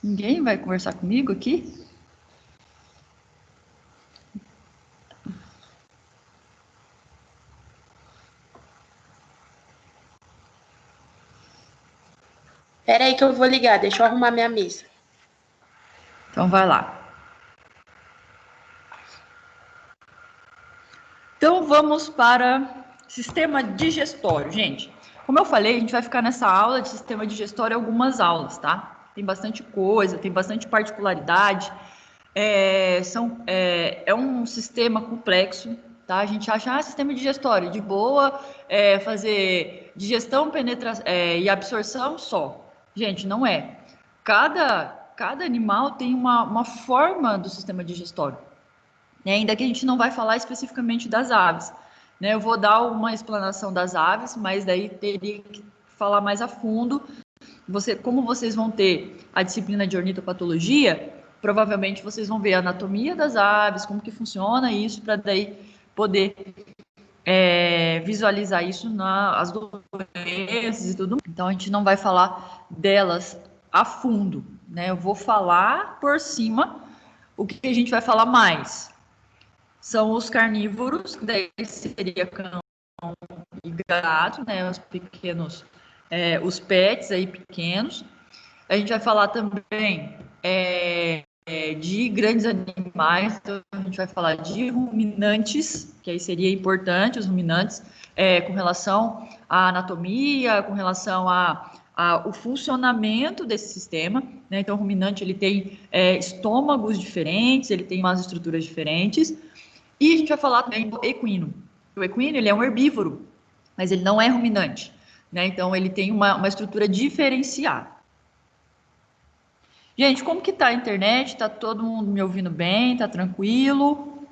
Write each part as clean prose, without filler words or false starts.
Ninguém vai conversar comigo aqui? Espera aí que eu vou ligar, deixa eu arrumar minha mesa. Então vai lá. Então vamos para sistema digestório. Gente, como eu falei, a gente vai ficar nessa aula de sistema digestório algumas aulas, tá? Tem bastante coisa, tem bastante particularidade. É um sistema complexo, tá? A gente acha, sistema digestório, de boa, fazer digestão, e absorção só. Gente, não é. Cada animal tem uma forma do sistema digestório, né? Ainda que a gente não vai falar especificamente das aves, né? Eu vou dar uma explanação das aves, mas daí teria que falar mais a fundo. Como vocês vão ter a disciplina de ornitopatologia, provavelmente vocês vão ver a anatomia das aves, como que funciona isso, para daí poder visualizar isso nas doenças e tudo. Então a gente não vai falar delas a fundo, né? Eu vou falar por cima. O que a gente vai falar mais são os carnívoros, que daí seria cão e gato, né? Os pequenos, os pets aí pequenos. A gente vai falar também de grandes animais, então a gente vai falar de ruminantes, que aí seria importante, os ruminantes, com relação à anatomia, com relação o funcionamento desse sistema, né? Então, o ruminante ele tem estômagos diferentes, ele tem umas estruturas diferentes, e a gente vai falar também do equino. O equino ele é um herbívoro, mas ele não é ruminante, né? Então, ele tem uma estrutura diferenciada. Gente, como que tá a internet? Tá todo mundo me ouvindo bem? Tá tranquilo?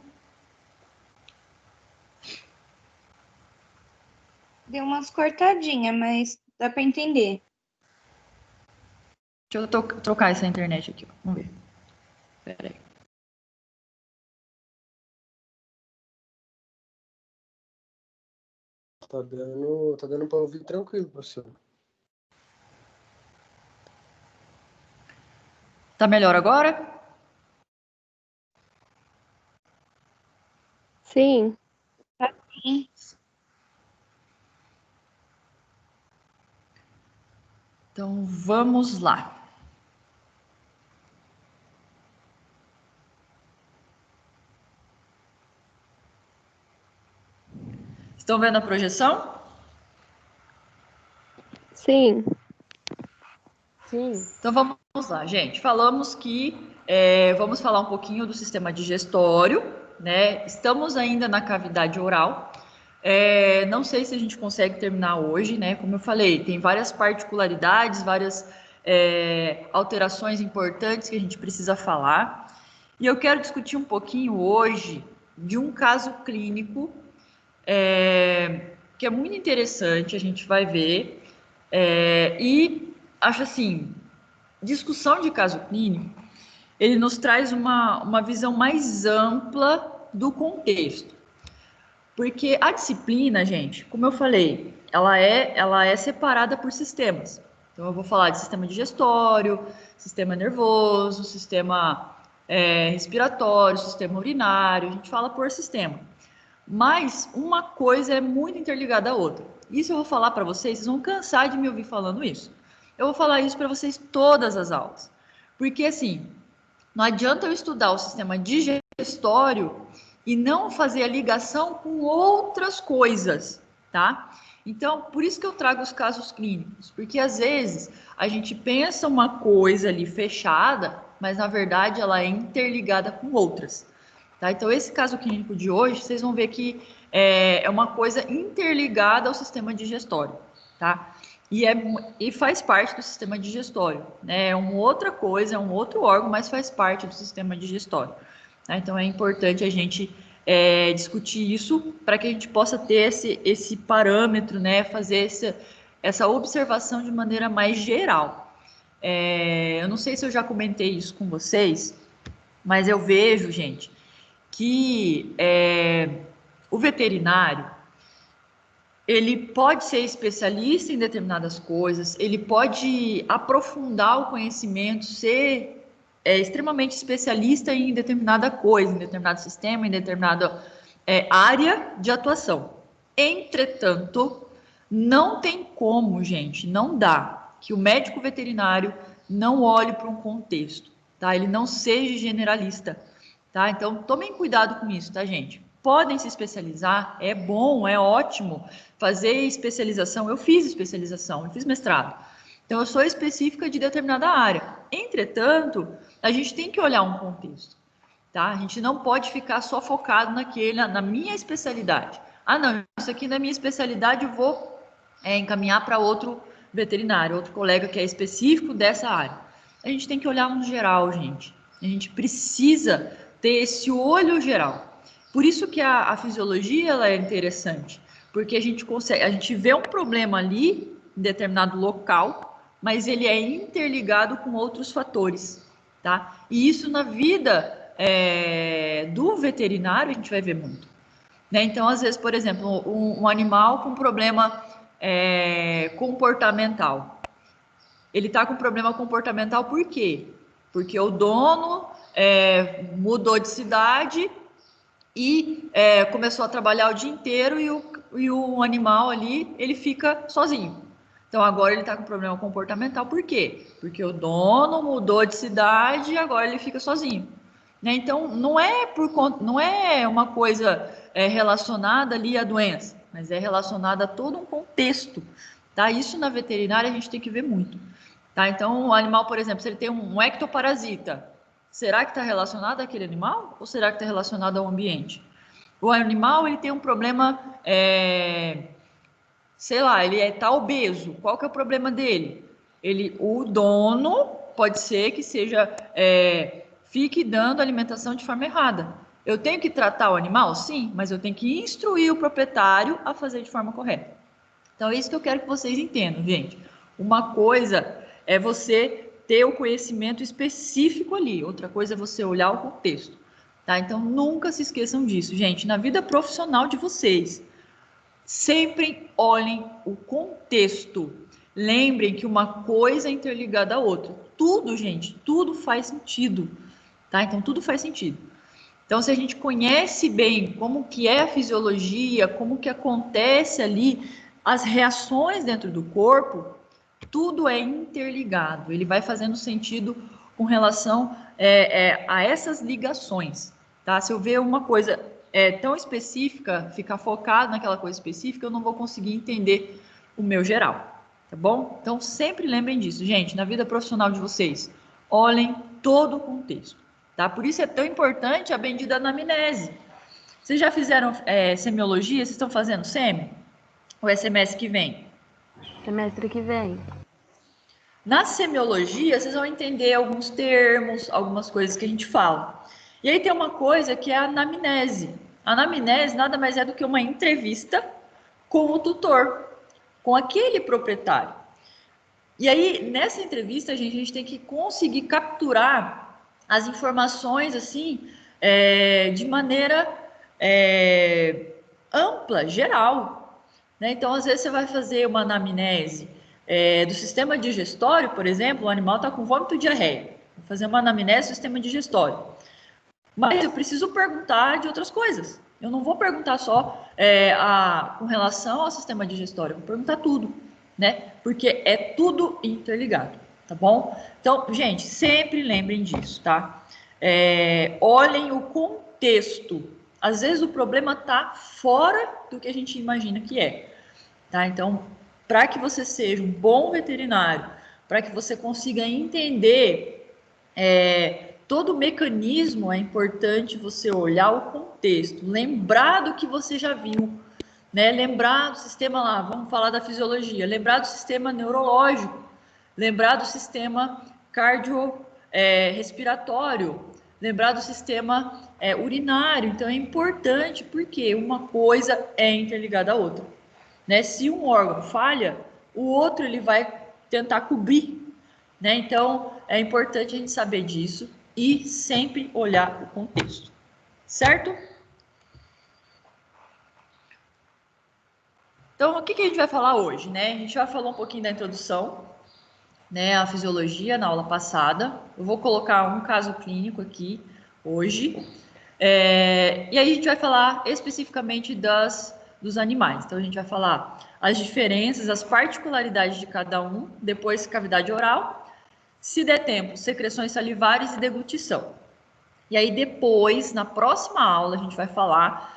Deu umas cortadinhas, mas dá para entender. Deixa eu trocar essa internet aqui, ó. Vamos ver. Pera aí. Tá dando para ouvir tranquilo, professor. Tá melhor agora? Sim. Tá sim. Então, vamos lá. Estão vendo a projeção? Sim. Sim. Então, vamos lá, gente. Falamos que vamos falar um pouquinho do sistema digestório, né? Estamos ainda na cavidade oral. Não sei se a gente consegue terminar hoje, né? Como eu falei, tem várias particularidades, várias alterações importantes que a gente precisa falar. E eu quero discutir um pouquinho hoje de um caso clínico que é muito interessante, a gente vai ver. E acho assim, discussão de caso clínico, ele nos traz uma visão mais ampla do contexto. Porque a disciplina, gente, como eu falei, ela é separada por sistemas. Então, eu vou falar de sistema digestório, sistema nervoso, sistema respiratório, sistema urinário, a gente fala por sistema. Mas uma coisa é muito interligada à outra. Isso eu vou falar para vocês, vocês vão cansar de me ouvir falando isso. Eu vou falar isso para vocês todas as aulas. Porque, assim, não adianta eu estudar o sistema digestório e não fazer a ligação com outras coisas, tá? Então, por isso que eu trago os casos clínicos, porque às vezes a gente pensa uma coisa ali fechada, mas na verdade ela é interligada com outras, tá? Então, esse caso clínico de hoje, vocês vão ver que é uma coisa interligada ao sistema digestório, tá? E faz parte do sistema digestório, né? É uma outra coisa, é um outro órgão, mas faz parte do sistema digestório. Tá? Então é importante a gente discutir isso para que a gente possa ter esse parâmetro, né? Fazer essa observação de maneira mais geral. Eu não sei se eu já comentei isso com vocês, mas eu vejo, gente, que o veterinário ele pode ser especialista em determinadas coisas, ele pode aprofundar o conhecimento, ser extremamente especialista em determinada coisa, em determinado sistema, em determinada área de atuação. Entretanto, não tem como, gente, não dá que o médico veterinário não olhe para um contexto, tá? Ele não seja generalista, tá? Então, tomem cuidado com isso, tá, gente? Podem se especializar, é bom, é ótimo fazer especialização. Eu fiz especialização, eu fiz mestrado. Então, eu sou específica de determinada área. Entretanto, a gente tem que olhar um contexto, tá? A gente não pode ficar só focado na minha especialidade. Ah, não, isso aqui na minha especialidade eu vou encaminhar para outro veterinário, outro colega que é específico dessa área. A gente tem que olhar no geral, gente. A gente precisa ter esse olho geral. Por isso que a fisiologia ela é interessante, porque a gente vê um problema ali em determinado local, mas ele é interligado com outros fatores, tá? E isso na vida do veterinário a gente vai ver muito, né? Então, às vezes, por exemplo, um animal com problema comportamental. Ele está com problema comportamental por quê? Porque o dono mudou de cidade e começou a trabalhar o dia inteiro e o animal ali, ele fica sozinho. Então, agora ele está com problema comportamental, por quê? Porque o dono mudou de cidade e agora ele fica sozinho. Né? Então, não é uma coisa relacionada ali à doença, mas é relacionada a todo um contexto. Tá? Isso na veterinária a gente tem que ver muito. Tá? Então, o animal, por exemplo, se ele tem um ectoparasita, será que está relacionado àquele animal ou será que está relacionado ao ambiente? O animal ele tem um problema, sei lá, ele está obeso. Qual que é o problema dele? O dono pode ser que fique dando alimentação de forma errada. Eu tenho que tratar o animal? Sim, mas eu tenho que instruir o proprietário a fazer de forma correta. Então, é isso que eu quero que vocês entendam, gente. Uma coisa é você ter o conhecimento específico ali, outra coisa é você olhar o contexto, tá? Então, nunca se esqueçam disso, gente. Na vida profissional de vocês, sempre olhem o contexto. Lembrem que uma coisa é interligada à outra. Tudo, gente, tudo faz sentido, tá? Então, tudo faz sentido. Então, se a gente conhece bem como que é a fisiologia, como que acontece ali, as reações dentro do corpo, tudo é interligado. Ele vai fazendo sentido com relação a essas ligações, tá? Se eu ver uma coisa tão específica, ficar focado naquela coisa específica, eu não vou conseguir entender o meu geral, tá bom? Então, sempre lembrem disso, gente, na vida profissional de vocês, olhem todo o contexto, tá? Por isso é tão importante a bendita anamnese. Vocês já fizeram semiologia? Vocês estão fazendo semi? Ou é semestre que vem? Semestre que vem. Na semiologia, vocês vão entender alguns termos, algumas coisas que a gente fala. E aí tem uma coisa que é a anamnese. A anamnese nada mais é do que uma entrevista com o tutor, com aquele proprietário. E aí, nessa entrevista, a gente tem que conseguir capturar as informações, assim, de maneira ampla, geral, né? Então, às vezes, você vai fazer uma anamnese do sistema digestório, por exemplo, o animal está com vômito e diarreia. Vou fazer uma anamnese do sistema digestório. Mas eu preciso perguntar de outras coisas. Eu não vou perguntar só com relação ao sistema digestório, eu vou perguntar tudo, né? Porque é tudo interligado, tá bom? Então, gente, sempre lembrem disso, tá? Olhem o contexto. Às vezes o problema está fora do que a gente imagina que é, tá? Então, para que você seja um bom veterinário, para que você consiga entender todo o mecanismo, é importante você olhar o contexto, lembrar do que você já viu, né? Lembrar do sistema lá, vamos falar da fisiologia, lembrar do sistema neurológico, lembrar do sistema cardiorrespiratório, lembrar do sistema urinário. Então é importante porque uma coisa é interligada à outra, né? Se um órgão falha, o outro ele vai tentar cobrir, né? Então é importante a gente saber disso e sempre olhar o contexto, certo? Então, o que a gente vai falar hoje, né? A gente já falou um pouquinho da introdução, né, à fisiologia na aula passada. Eu vou colocar um caso clínico aqui hoje. E aí a gente vai falar especificamente dos animais. Então, a gente vai falar as diferenças, as particularidades de cada um, depois cavidade oral, se der tempo, secreções salivares e deglutição. E aí depois, na próxima aula, a gente vai falar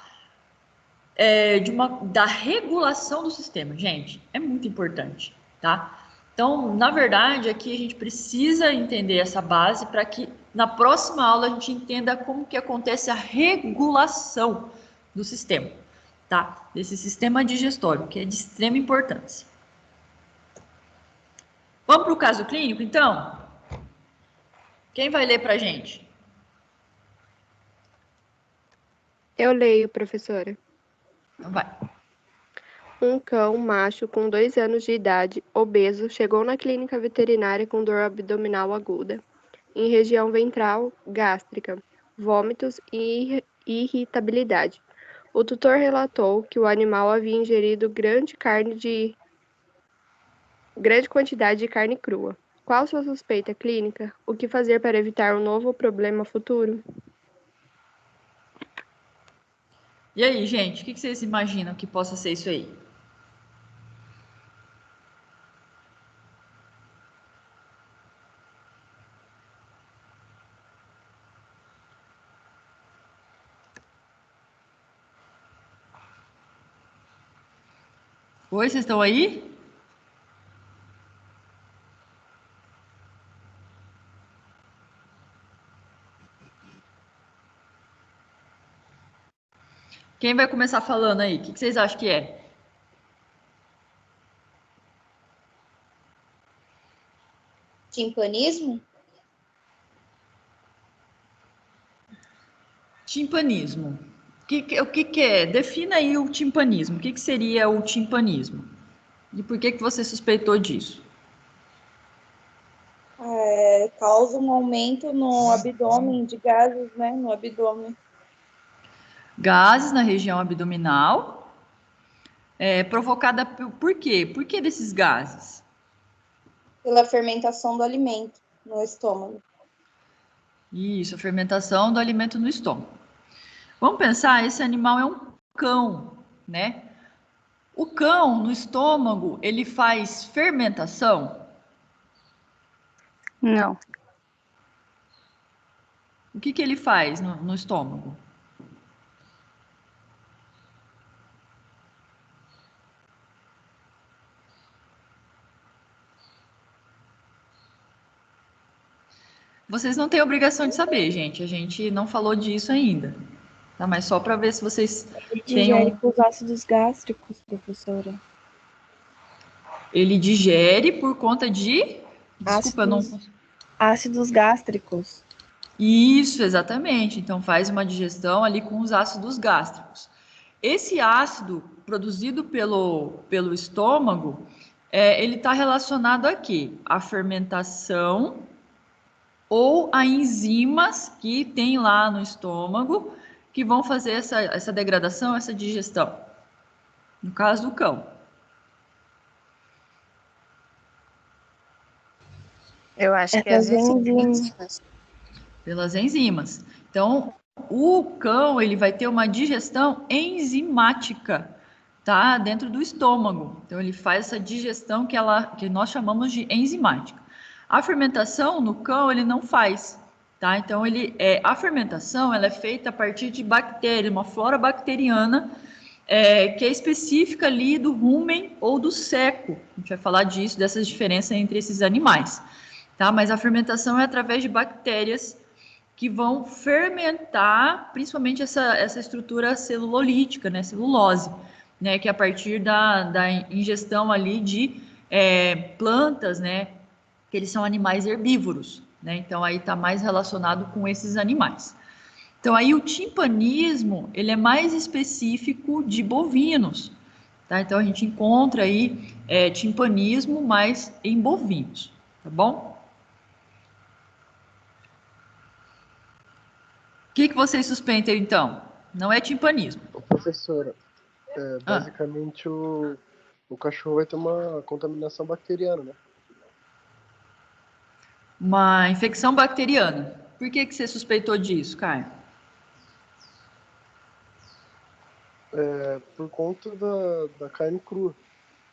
da regulação do sistema. Gente, é muito importante, tá? Então, na verdade, aqui a gente precisa entender essa base para que na próxima aula a gente entenda como que acontece a regulação do sistema, tá? Desse sistema digestório, que é de extrema importância. Vamos para o caso clínico, então? Quem vai ler para a gente? Eu leio, professora. Então vai. Um cão macho com 2 anos de idade, obeso, chegou na clínica veterinária com dor abdominal aguda, em região ventral gástrica, vômitos e irritabilidade. O tutor relatou que o animal havia ingerido grande quantidade de carne crua. Qual sua suspeita clínica? O que fazer para evitar um novo problema futuro? E aí, gente, o que vocês imaginam que possa ser isso aí? Oi, vocês estão aí? Quem vai começar falando aí? O que vocês acham que é? Timpanismo? Timpanismo. O que é? Defina aí o timpanismo. O que seria o timpanismo? E por que você suspeitou disso? Causa um aumento no abdômen, de gases, né? No abdômen. Gases na região abdominal. Provocada por quê? Por que desses gases? Pela fermentação do alimento no estômago. Isso, a fermentação do alimento no estômago. Vamos pensar, esse animal é um cão, né? O cão no estômago, ele faz fermentação? Não. O que ele faz no estômago? Vocês não têm obrigação de saber, gente. A gente não falou disso ainda. Tá? Mas só para ver se vocês Ele tenham. digere com os ácidos gástricos, professora. Ele digere por conta de. Desculpa, eu não. Ácidos gástricos. Isso, exatamente. Então faz uma digestão ali com os ácidos gástricos. Esse ácido produzido pelo estômago, ele está relacionado a quê? A fermentação ou a enzimas que tem lá no estômago que vão fazer essa degradação, essa digestão. No caso do cão. Eu acho que as enzimas. Pelas enzimas. Então, o cão, ele vai ter uma digestão enzimática, tá? Dentro do estômago. Então, ele faz essa digestão que nós chamamos de enzimática. A fermentação no cão, ele não faz, tá? Então, a fermentação, ela é feita a partir de bactérias, uma flora bacteriana, que é específica ali do rumen ou do seco. A gente vai falar disso, dessas diferenças entre esses animais, tá? Mas a fermentação é através de bactérias que vão fermentar, principalmente essa estrutura celulolítica, né, celulose, né, que é a partir da ingestão ali de plantas, né, que eles são animais herbívoros, né, então aí está mais relacionado com esses animais. Então aí o timpanismo, ele é mais específico de bovinos, tá? Então a gente encontra aí timpanismo mais em bovinos, tá bom? O que vocês suspeitam, então? Não é timpanismo. Professora, basicamente o cachorro vai ter uma contaminação bacteriana, né? Uma infecção bacteriana. Por que você suspeitou disso, Caio? Por conta da carne crua,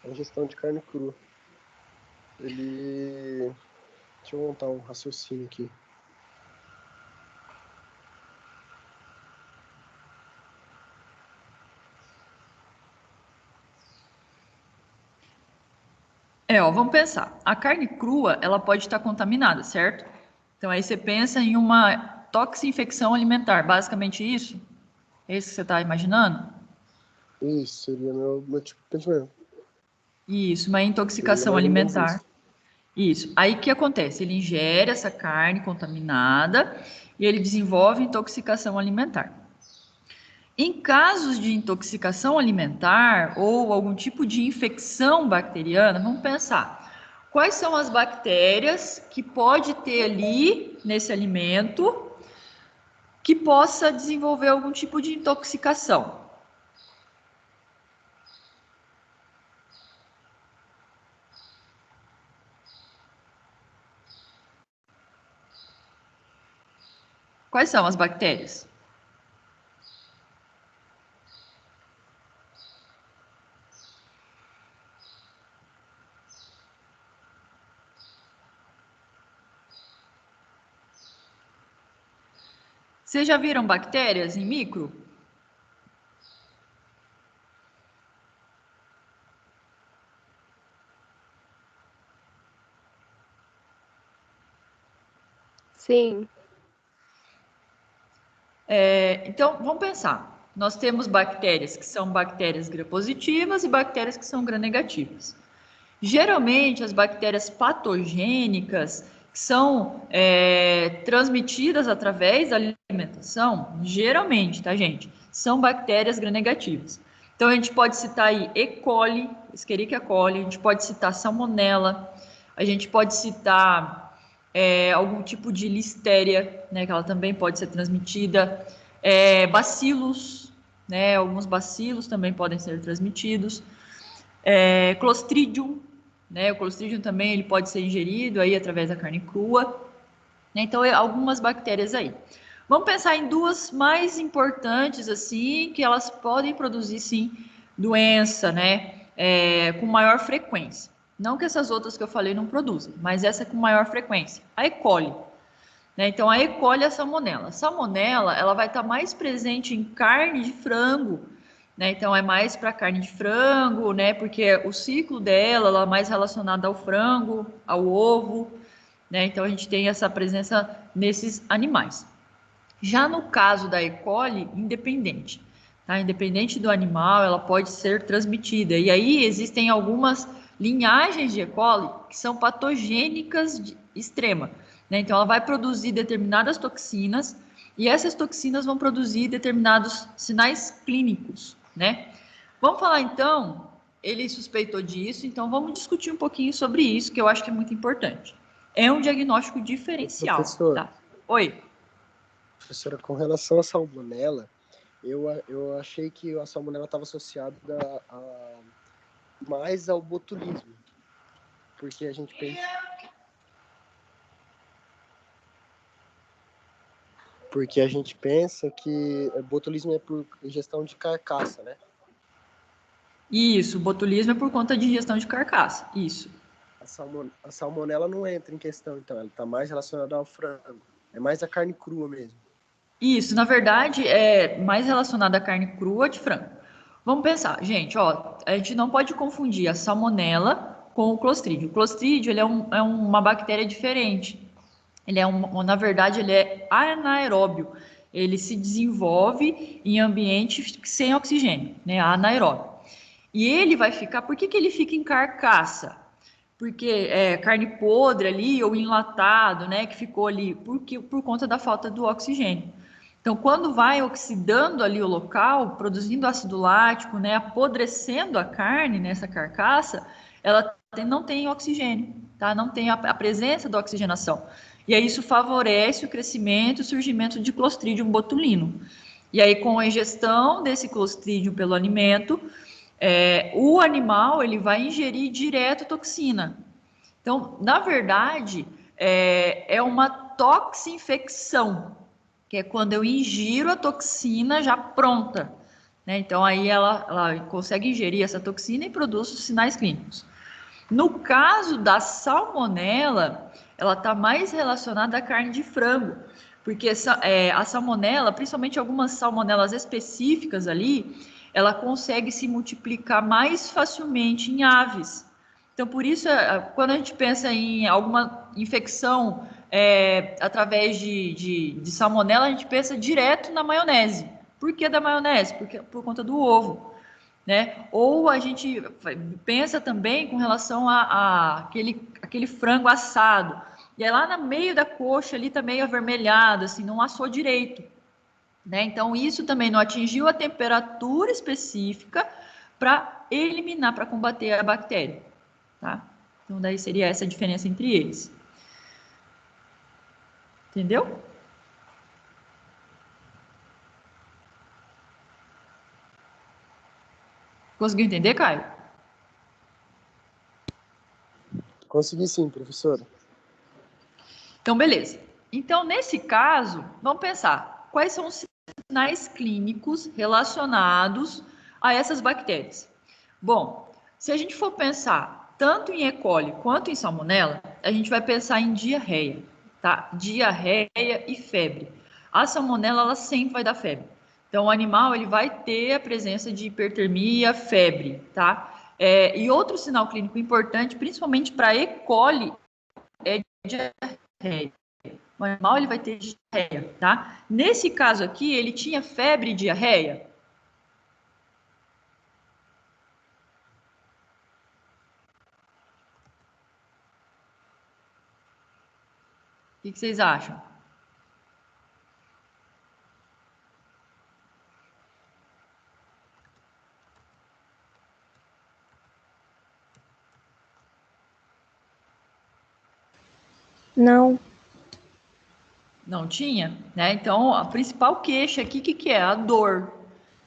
a ingestão de carne crua. Deixa eu montar um raciocínio aqui. Vamos pensar. A carne crua, ela pode estar contaminada, certo? Então aí você pensa em uma toxinfecção alimentar, basicamente isso? É isso que você está imaginando? Isso seria meu tipo de pensamento. Isso, uma Seria intoxicação mais ou menos alimentar. isso. Isso. Aí o que acontece? Ele ingere essa carne contaminada e ele desenvolve intoxicação alimentar. Em casos de intoxicação alimentar ou algum tipo de infecção bacteriana, vamos pensar. Quais são as bactérias que pode ter ali nesse alimento que possa desenvolver algum tipo de intoxicação? Quais são as bactérias? Vocês já viram bactérias em micro? Sim, Então, vamos pensar. Nós temos bactérias que são bactérias gram-positivas e bactérias que são gram-negativas. Geralmente, as bactérias patogênicas que são transmitidas através da alimentação, geralmente, tá, gente? São bactérias gram-negativas. Então, a gente pode citar aí E. coli, Escherichia coli, a gente pode citar Salmonella, a gente pode citar algum tipo de listéria, né, que ela também pode ser transmitida, bacilos, né, alguns bacilos também podem ser transmitidos, Clostridium, né, o Clostridium também ele pode ser ingerido aí através da carne crua, né, então algumas bactérias aí. Vamos pensar em duas mais importantes assim, que elas podem produzir sim doença, né, com maior frequência. Não que essas outras que eu falei não produzam, mas essa com maior frequência. A E. coli. Né? Então, a E. coli é a salmonela. A salmonela, ela vai estar mais presente em carne de frango, né? Então, é mais para carne de frango, né? Porque o ciclo dela, ela é mais relacionada ao frango, ao ovo, né? Então, a gente tem essa presença nesses animais. Já no caso da E. coli, independente, tá? Independente do animal, ela pode ser transmitida. E aí existem algumas linhagens de E. coli que são patogênicas de extrema, né? Então, ela vai produzir determinadas toxinas e essas toxinas vão produzir determinados sinais clínicos, né? Vamos falar então, ele suspeitou disso, então vamos discutir um pouquinho sobre isso, que eu acho que é muito importante. É um diagnóstico diferencial, Professor, tá? Oi. Professora, com relação à salmonela, eu achei que a salmonela estava associada mais ao botulismo, porque a gente pensa, que botulismo é por ingestão de carcaça, né? Isso, botulismo é por conta de ingestão de carcaça. Isso. A salmonela não entra em questão, então, ela está mais relacionada ao frango. É mais a carne crua mesmo. Isso, na verdade, é mais relacionado à carne crua de frango. Vamos pensar, gente, ó, a gente não pode confundir a salmonela com o clostridio. O clostridio, ele é uma bactéria diferente. Na verdade, ele é anaeróbio. Ele se desenvolve em ambiente sem oxigênio, né? Anaeróbio. E ele vai ficar, por que ele fica em carcaça? Porque carne podre ali ou enlatado, né, que ficou ali por conta da falta do oxigênio. Então, quando vai oxidando ali o local, produzindo ácido lático, né, apodrecendo a carne nessa carcaça, ela não tem oxigênio, tá? Não tem a presença da oxigenação. E aí isso favorece o crescimento e o surgimento de Clostridium botulinum. E aí, com a ingestão desse Clostridium pelo alimento, O animal ele vai ingerir direto toxina. Então, na verdade, é uma toxinfecção, que é quando eu ingiro a toxina já pronta, né? Então, aí ela consegue ingerir essa toxina e produz os sinais clínicos. No caso da salmonela, ela está mais relacionada à carne de frango, porque a salmonela, principalmente algumas salmonelas específicas ali, ela consegue se multiplicar mais facilmente em aves. Então, por isso, quando a gente pensa em alguma infecção através de salmonela, a gente pensa direto na maionese. Por que da maionese? Porque, por conta do ovo, né? Ou a gente pensa também com relação a aquele frango assado. E aí lá no meio da coxa ali tá meio avermelhado, assim, não assou direito, né? Então, isso também não atingiu a temperatura específica para eliminar, para combater a bactéria, tá? Então, daí seria essa a diferença entre eles. Entendeu? Conseguiu entender, Caio? Consegui sim, professora. Então, beleza. Então, nesse caso, vamos pensar quais são os sinais clínicos relacionados a essas bactérias. Bom, se a gente for pensar tanto em E. coli quanto em salmonela, a gente vai pensar em diarreia, tá? Diarreia e febre. A salmonela, ela sempre vai dar febre. Então, o animal, ele vai ter a presença de hipertermia, febre, tá? E outro sinal clínico importante, principalmente para E. coli, é diarreia. O animal ele vai ter diarreia, tá? Nesse caso aqui, ele tinha febre e diarreia? O que vocês acham? Não. Não tinha, né? Então, a principal queixa aqui, o que é? A dor,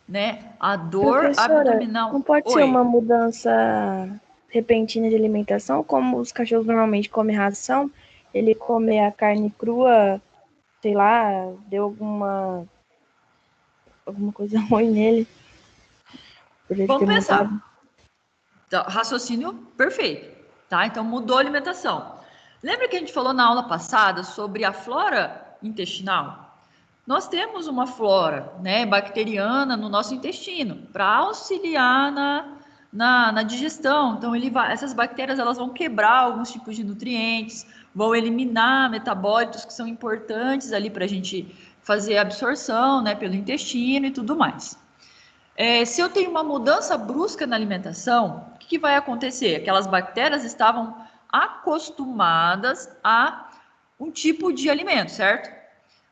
né? A dor Professora, abdominal. não pode ser uma mudança repentina de alimentação, como os cachorros normalmente comem ração, ele come a carne crua, sei lá, deu alguma coisa ruim nele. Por ele Vamos ter mudado. pensar. Então, raciocínio perfeito, tá? Então, mudou a alimentação. Lembra que a gente falou na aula passada sobre a flora intestinal? Nós temos uma flora, né, bacteriana no nosso intestino para auxiliar na digestão. Então, essas bactérias elas vão quebrar alguns tipos de nutrientes, vão eliminar metabólitos que são importantes ali para a gente fazer a absorção, né, pelo intestino e tudo mais. Se eu tenho uma mudança brusca na alimentação, o que vai acontecer? Aquelas bactérias estavam acostumadas a um tipo de alimento, certo?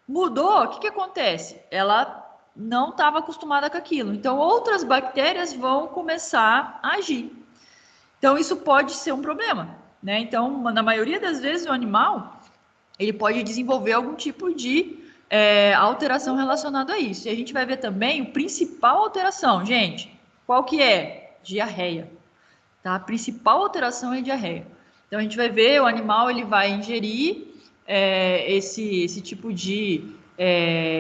Mudou, o que acontece? Ela não estava acostumada com aquilo. Então, outras bactérias vão começar a agir. Então, isso pode ser um problema, né? Então, na maioria das vezes, o animal, ele pode desenvolver algum tipo de alteração relacionada a isso. E a gente vai ver também o principal alteração, gente. Qual que é? Diarreia. Tá? A principal alteração é diarreia. Então, a gente vai ver, o animal ele vai ingerir esse tipo de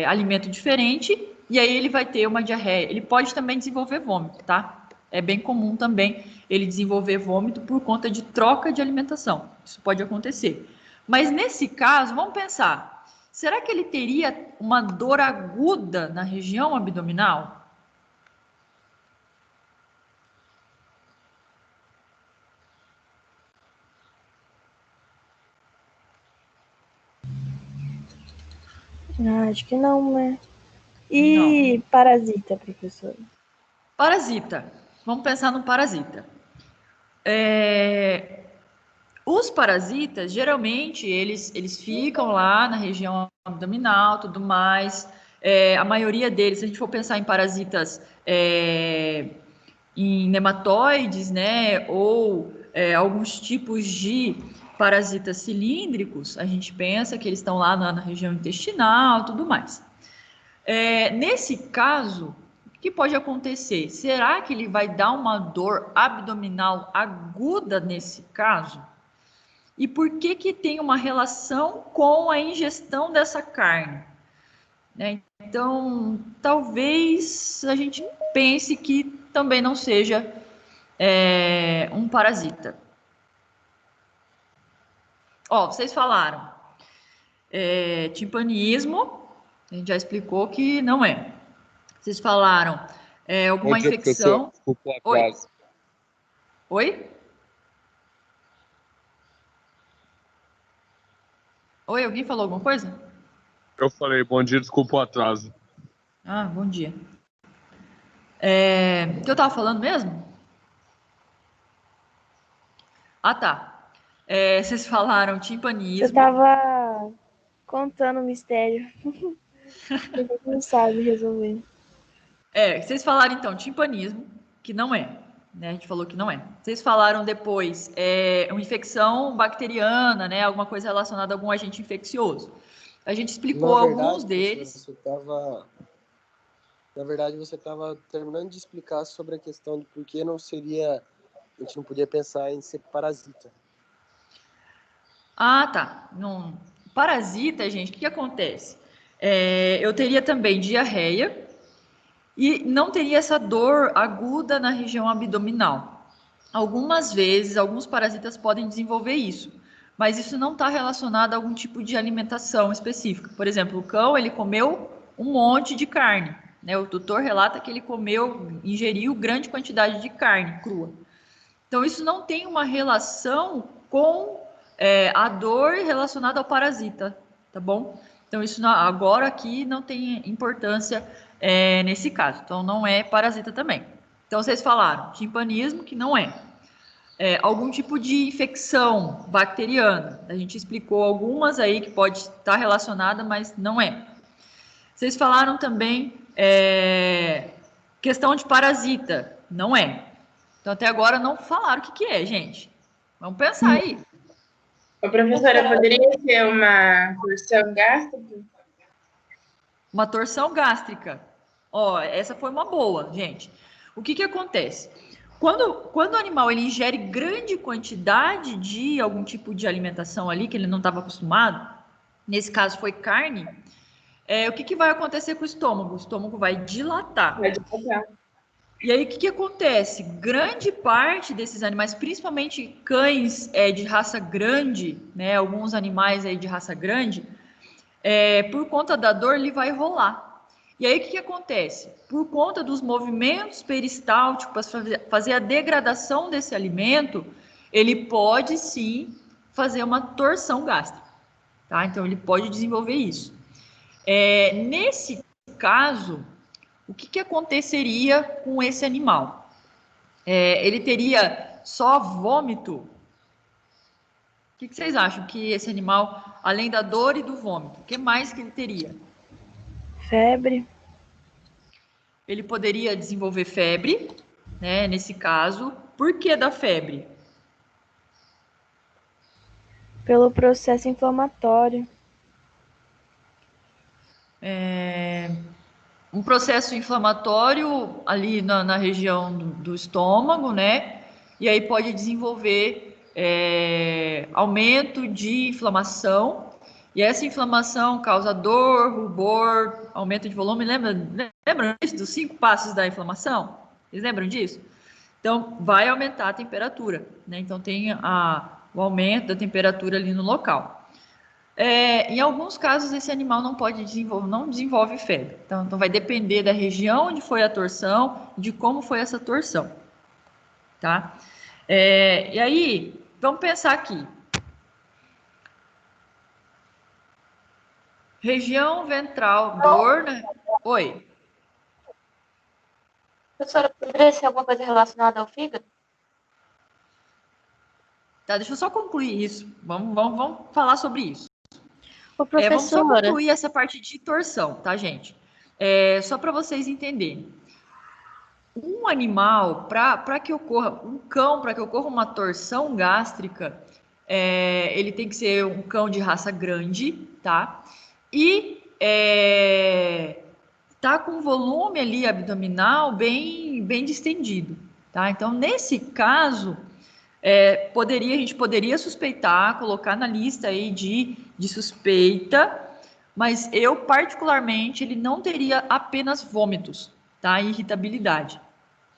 alimento diferente, e aí ele vai ter uma diarreia. Ele pode também desenvolver vômito, tá? É bem comum também ele desenvolver vômito por conta de troca de alimentação. Isso pode acontecer. Mas nesse caso, vamos pensar, será que ele teria uma dor aguda na região abdominal? Acho que não, né? E parasita, professora? Parasita. Vamos pensar no parasita. Os parasitas, geralmente, eles ficam lá na região abdominal, tudo mais. A maioria deles, se a gente for pensar em parasitas em nematóides, né, ou alguns tipos de parasitas cilíndricos, a gente pensa que eles estão lá na região intestinal, tudo mais. Nesse caso, O que pode acontecer? Será que ele vai dar uma dor abdominal aguda nesse caso? E por que que tem uma relação com a ingestão dessa carne? Né? Então, talvez a gente pense que também não seja um parasita. Ó, vocês falaram timpanismo, a gente já explicou que não é. Vocês falaram alguma Bom dia, infecção. professor. Desculpa o atraso. Oi? Oi, alguém falou alguma coisa? Eu falei, bom dia, desculpa o atraso. Ah, bom dia. O que eu tava falando mesmo? Ah, tá. Vocês falaram Eu timpanismo. tava contando o mistério. A gente não sabe resolver. Vocês falaram então timpanismo, que não é, né? A gente falou que não é. Vocês falaram depois uma infecção bacteriana, né? Alguma coisa relacionada a algum agente infeccioso. A gente explicou Na verdade, alguns deles. Na verdade, você estava terminando de explicar sobre a questão de por que não seria... A gente não podia pensar em ser parasita. Ah, tá. Não. Parasita, gente, o que acontece? Eu teria também diarreia e não teria essa dor aguda na região abdominal. Algumas vezes, alguns parasitas podem desenvolver isso, mas isso não está relacionado a algum tipo de alimentação específica. Por exemplo, o cão, ele comeu um monte de carne, né? O tutor relata que ele ingeriu grande quantidade de carne crua. Então, isso não tem uma relação com a dor relacionada ao parasita, tá bom? Então, isso agora aqui não tem importância nesse caso. Então, não é parasita também. Então, vocês falaram timpanismo, que não é. Algum tipo de infecção bacteriana. A gente explicou algumas aí que pode estar relacionada, mas não é. Vocês falaram também questão de parasita. Não é. Então, até agora não falaram o que é, gente. Vamos pensar aí. Ô, professora, poderia ser uma torção gástrica? Uma torção gástrica. Ó, essa foi uma boa, gente. O que acontece? Quando o animal ele ingere grande quantidade de algum tipo de alimentação ali, que ele não estava acostumado, nesse caso foi carne, o que vai acontecer com o estômago? O estômago vai dilatar. Pode pegar. E aí, o que acontece? Grande parte desses animais, principalmente cães de raça grande, né, alguns animais aí de raça grande, por conta da dor, ele vai rolar. E aí, o que acontece? Por conta dos movimentos peristálticos, para fazer a degradação desse alimento, ele pode sim fazer uma torção gástrica, tá? Então, ele pode desenvolver isso. Nesse caso, o que aconteceria com esse animal? Ele teria só vômito? O que vocês acham que esse animal, além da dor e do vômito, o que mais que ele teria? Febre. Ele poderia desenvolver febre, né? Nesse caso, por que da febre? Pelo processo inflamatório. Um processo inflamatório ali na região do estômago, né? E aí pode desenvolver aumento de inflamação. E essa inflamação causa dor, rubor, aumento de volume. Lembram disso, dos 5 passos da inflamação? Vocês lembram disso? Então, vai aumentar a temperatura, né? Então, tem o aumento da temperatura ali no local. Em alguns casos, esse animal não desenvolve febre. Então, vai depender da região onde foi a torção, de como foi essa torção, tá? E aí, vamos pensar aqui. Região ventral, dor, né? Oi. Professora, poderia ser alguma coisa relacionada ao fígado? Tá, deixa eu só concluir isso. Vamos falar sobre isso. Ô, Vamos só professora, concluir essa parte de torção, tá, gente? Só para vocês entenderem. Um animal, um cão, para que ocorra uma torção gástrica, ele tem que ser um cão de raça grande, tá? E tá com volume ali abdominal bem distendido, tá? Então, nesse caso, a gente poderia suspeitar, colocar na lista aí de suspeita, mas eu, particularmente, ele não teria apenas vômitos, tá? E irritabilidade.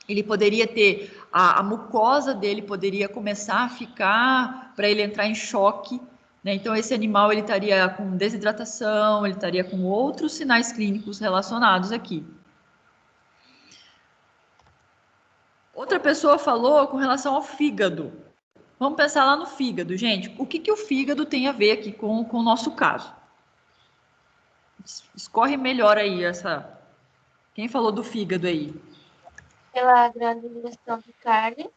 Ele poderia ter, a mucosa dele poderia começar a ficar, para ele entrar em choque, né? Então, esse animal, ele estaria com desidratação, ele estaria com outros sinais clínicos relacionados aqui. Outra pessoa falou com relação ao fígado. Vamos pensar lá no fígado, gente. O que o fígado tem a ver aqui com o nosso caso? Escorre melhor aí essa... Quem falou do fígado aí? Pela grande ingestão de carne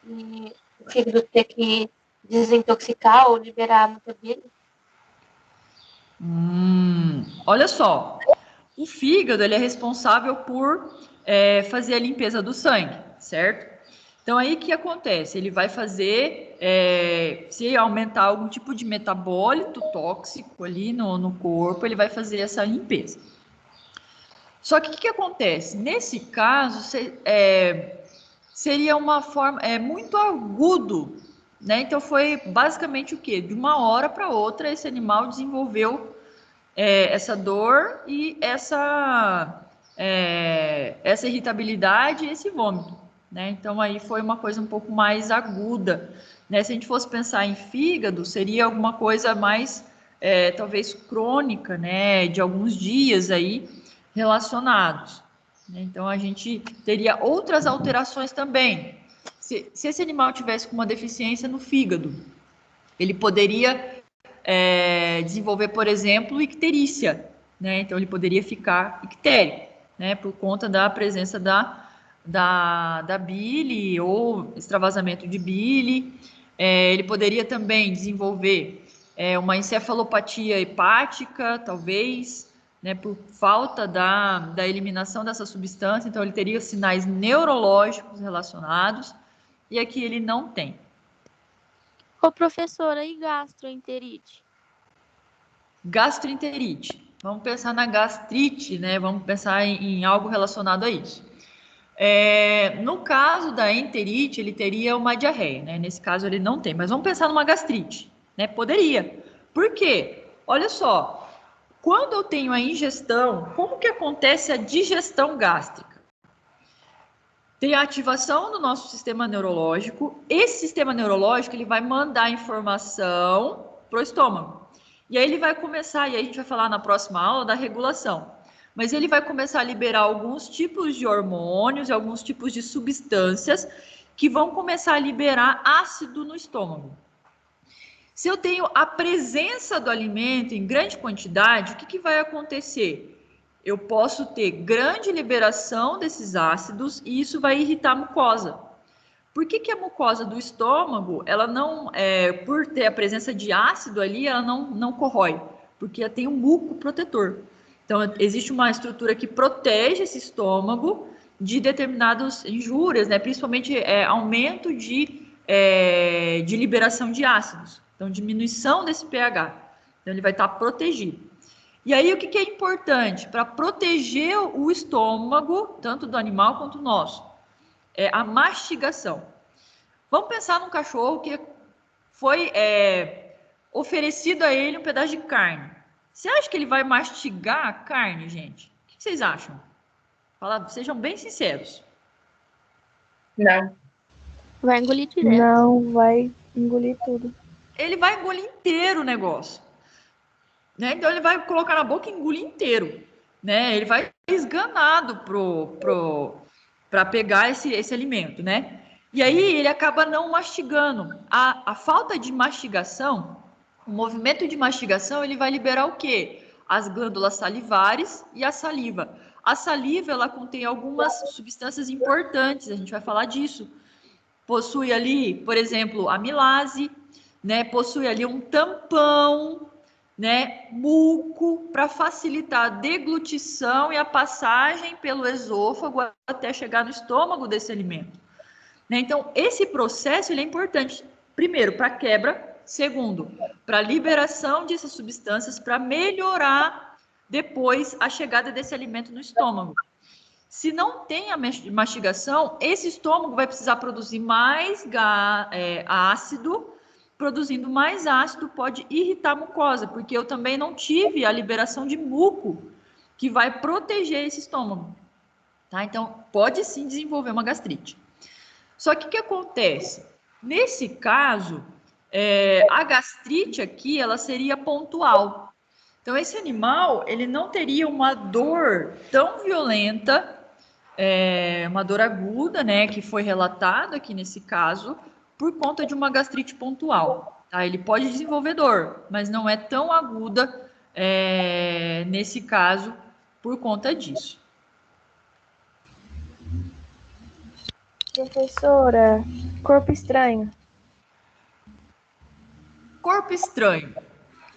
e o fígado ter que desintoxicar ou liberar muita bile. Olha só, o fígado ele é responsável por fazer a limpeza do sangue, certo? Então aí o que acontece? Ele vai fazer, se aumentar algum tipo de metabólito tóxico ali no corpo, ele vai fazer essa limpeza. Só que o que acontece? Nesse caso, seria uma forma muito agudo, né? Então foi basicamente o quê? De uma hora para outra esse animal desenvolveu essa dor e essa irritabilidade e esse vômito, né? Então aí foi uma coisa um pouco mais aguda, né? Se a gente fosse pensar em fígado, seria alguma coisa mais talvez crônica, né? De alguns dias aí relacionados. Então, a gente teria outras alterações também. Se esse animal tivesse com uma deficiência no fígado, ele poderia desenvolver, por exemplo, icterícia, né? Então, ele poderia ficar ictérico, né? Por conta da presença da bile ou extravasamento de bile. Ele poderia também desenvolver uma encefalopatia hepática, talvez, né, por falta da eliminação dessa substância, então ele teria sinais neurológicos relacionados, e aqui ele não tem. Ô, professora, e gastroenterite? Gastroenterite. Vamos pensar na gastrite, né? Vamos pensar em algo relacionado a isso. No caso da enterite, ele teria uma diarreia, né? Nesse caso ele não tem, mas vamos pensar numa gastrite, né? Poderia. Por quê? Olha só, quando eu tenho a ingestão, como que acontece a digestão gástrica? Tem a ativação do nosso sistema neurológico. Esse sistema neurológico ele vai mandar informação para o estômago. E aí ele vai começar, e aí a gente vai falar na próxima aula da regulação. Mas ele vai começar a liberar alguns tipos de hormônios e alguns tipos de substâncias que vão começar a liberar ácido no estômago. Se eu tenho a presença do alimento em grande quantidade, o que vai acontecer? Eu posso ter grande liberação desses ácidos e isso vai irritar a mucosa. Por que a mucosa do estômago, ela não, por ter a presença de ácido ali, ela não corrói? Porque ela tem um muco protetor. Então, existe uma estrutura que protege esse estômago de determinadas injúrias, né? Principalmente aumento de liberação de ácidos. Então, diminuição desse pH. Então, ele vai estar protegido. E aí, o que é importante? Para proteger o estômago, tanto do animal quanto do nosso, é a mastigação. Vamos pensar num cachorro que foi oferecido a ele um pedaço de carne. Você acha que ele vai mastigar a carne, gente? O que vocês acham? Sejam bem sinceros. Não. Vai engolir direto. Não, vai engolir tudo. Ele vai engolir inteiro o negócio, né? Então ele vai colocar na boca e engolir inteiro, né? Ele vai esganado para pegar esse alimento, né? E aí ele acaba não mastigando. A falta de mastigação, o movimento de mastigação, ele vai liberar o quê? As glândulas salivares e a saliva. A saliva, ela contém algumas substâncias importantes, a gente vai falar disso. Possui ali, por exemplo, amilase, né? Possui ali um tampão, né? Muco, para facilitar a deglutição e a passagem pelo esôfago até chegar no estômago desse alimento. Né? Então, esse processo ele é importante, primeiro, para quebra, segundo, para liberação dessas substâncias, para melhorar depois a chegada desse alimento no estômago. Se não tem a mastigação, esse estômago vai precisar produzir mais ácido. Produzindo mais ácido pode irritar a mucosa, porque eu também não tive a liberação de muco que vai proteger esse estômago. Tá? Então, pode sim desenvolver uma gastrite. Só que o que acontece? Nesse caso, a gastrite aqui, ela seria pontual. Então, esse animal, ele não teria uma dor tão violenta, uma dor aguda, né, que foi relatada aqui nesse caso, por conta de uma gastrite pontual. Tá? Ele pode desenvolver dor, mas não é tão aguda nesse caso por conta disso. Professora, corpo estranho. Corpo estranho.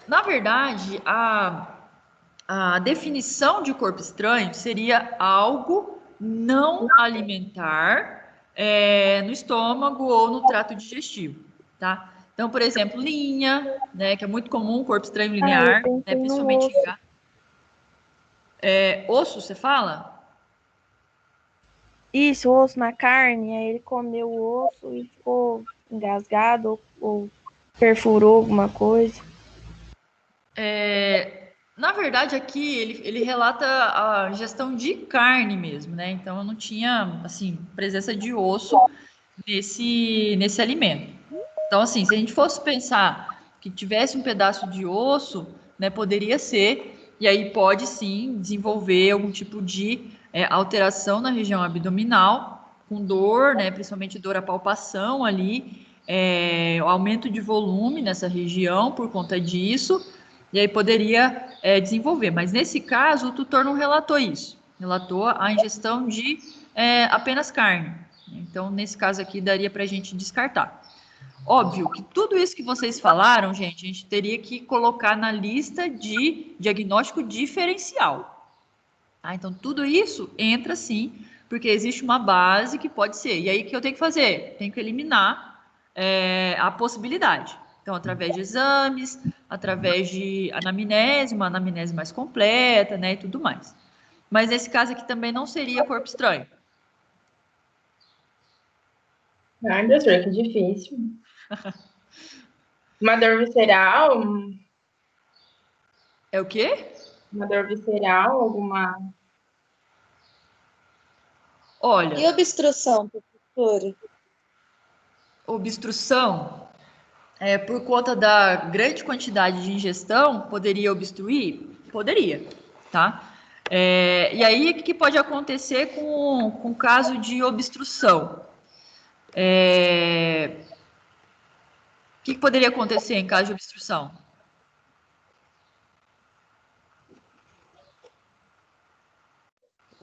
Na verdade, a definição de corpo estranho seria algo não alimentar no estômago ou no trato digestivo, tá? Então, por exemplo, linha, né, que é muito comum, corpo estranho linear, né, principalmente em gato. Osso, você fala? Isso, osso na carne, aí ele comeu o osso e ficou engasgado ou perfurou alguma coisa. Na verdade, aqui ele relata a ingestão de carne mesmo, né? Então, eu não tinha, assim, presença de osso nesse alimento. Então, assim, se a gente fosse pensar que tivesse um pedaço de osso, né, poderia ser, e aí pode sim desenvolver algum tipo de alteração na região abdominal, com dor, né, principalmente dor à palpação ali, aumento de volume nessa região por conta disso, e aí poderia desenvolver. Mas nesse caso, o tutor não relatou isso, relatou a ingestão de apenas carne. Então, nesse caso aqui, daria para a gente descartar. Óbvio que tudo isso que vocês falaram, gente, a gente teria que colocar na lista de diagnóstico diferencial. Tá? Então, tudo isso entra sim, porque existe uma base que pode ser. E aí, o que eu tenho que fazer? Tenho que eliminar a possibilidade. Então, através de exames, através de anamnese, uma anamnese mais completa, né, e tudo mais. Mas nesse caso aqui também não seria corpo estranho. Ai, doutor, que difícil. Uma dor visceral? É o quê? Uma dor visceral, alguma... Olha... E obstrução, professora? Obstrução, por conta da grande quantidade de ingestão, poderia obstruir? Poderia, tá? E aí, o que pode acontecer com o caso de obstrução? O que poderia acontecer em caso de obstrução?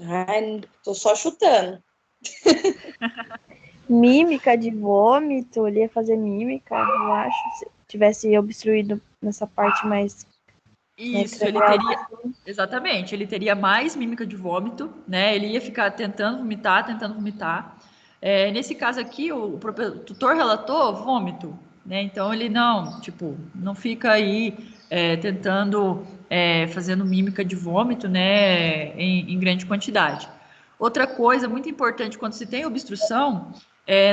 Ai, tô só chutando. Mímica de vômito, ele ia fazer mímica, eu acho, se tivesse obstruído nessa parte mais... Isso, ele teria... Exatamente, ele teria mais mímica de vômito, né? Ele ia ficar tentando vomitar. Nesse caso aqui, o tutor relatou vômito, né? Então, ele não fica aí tentando, fazendo mímica de vômito, né? Em grande quantidade. Outra coisa muito importante quando se tem obstrução,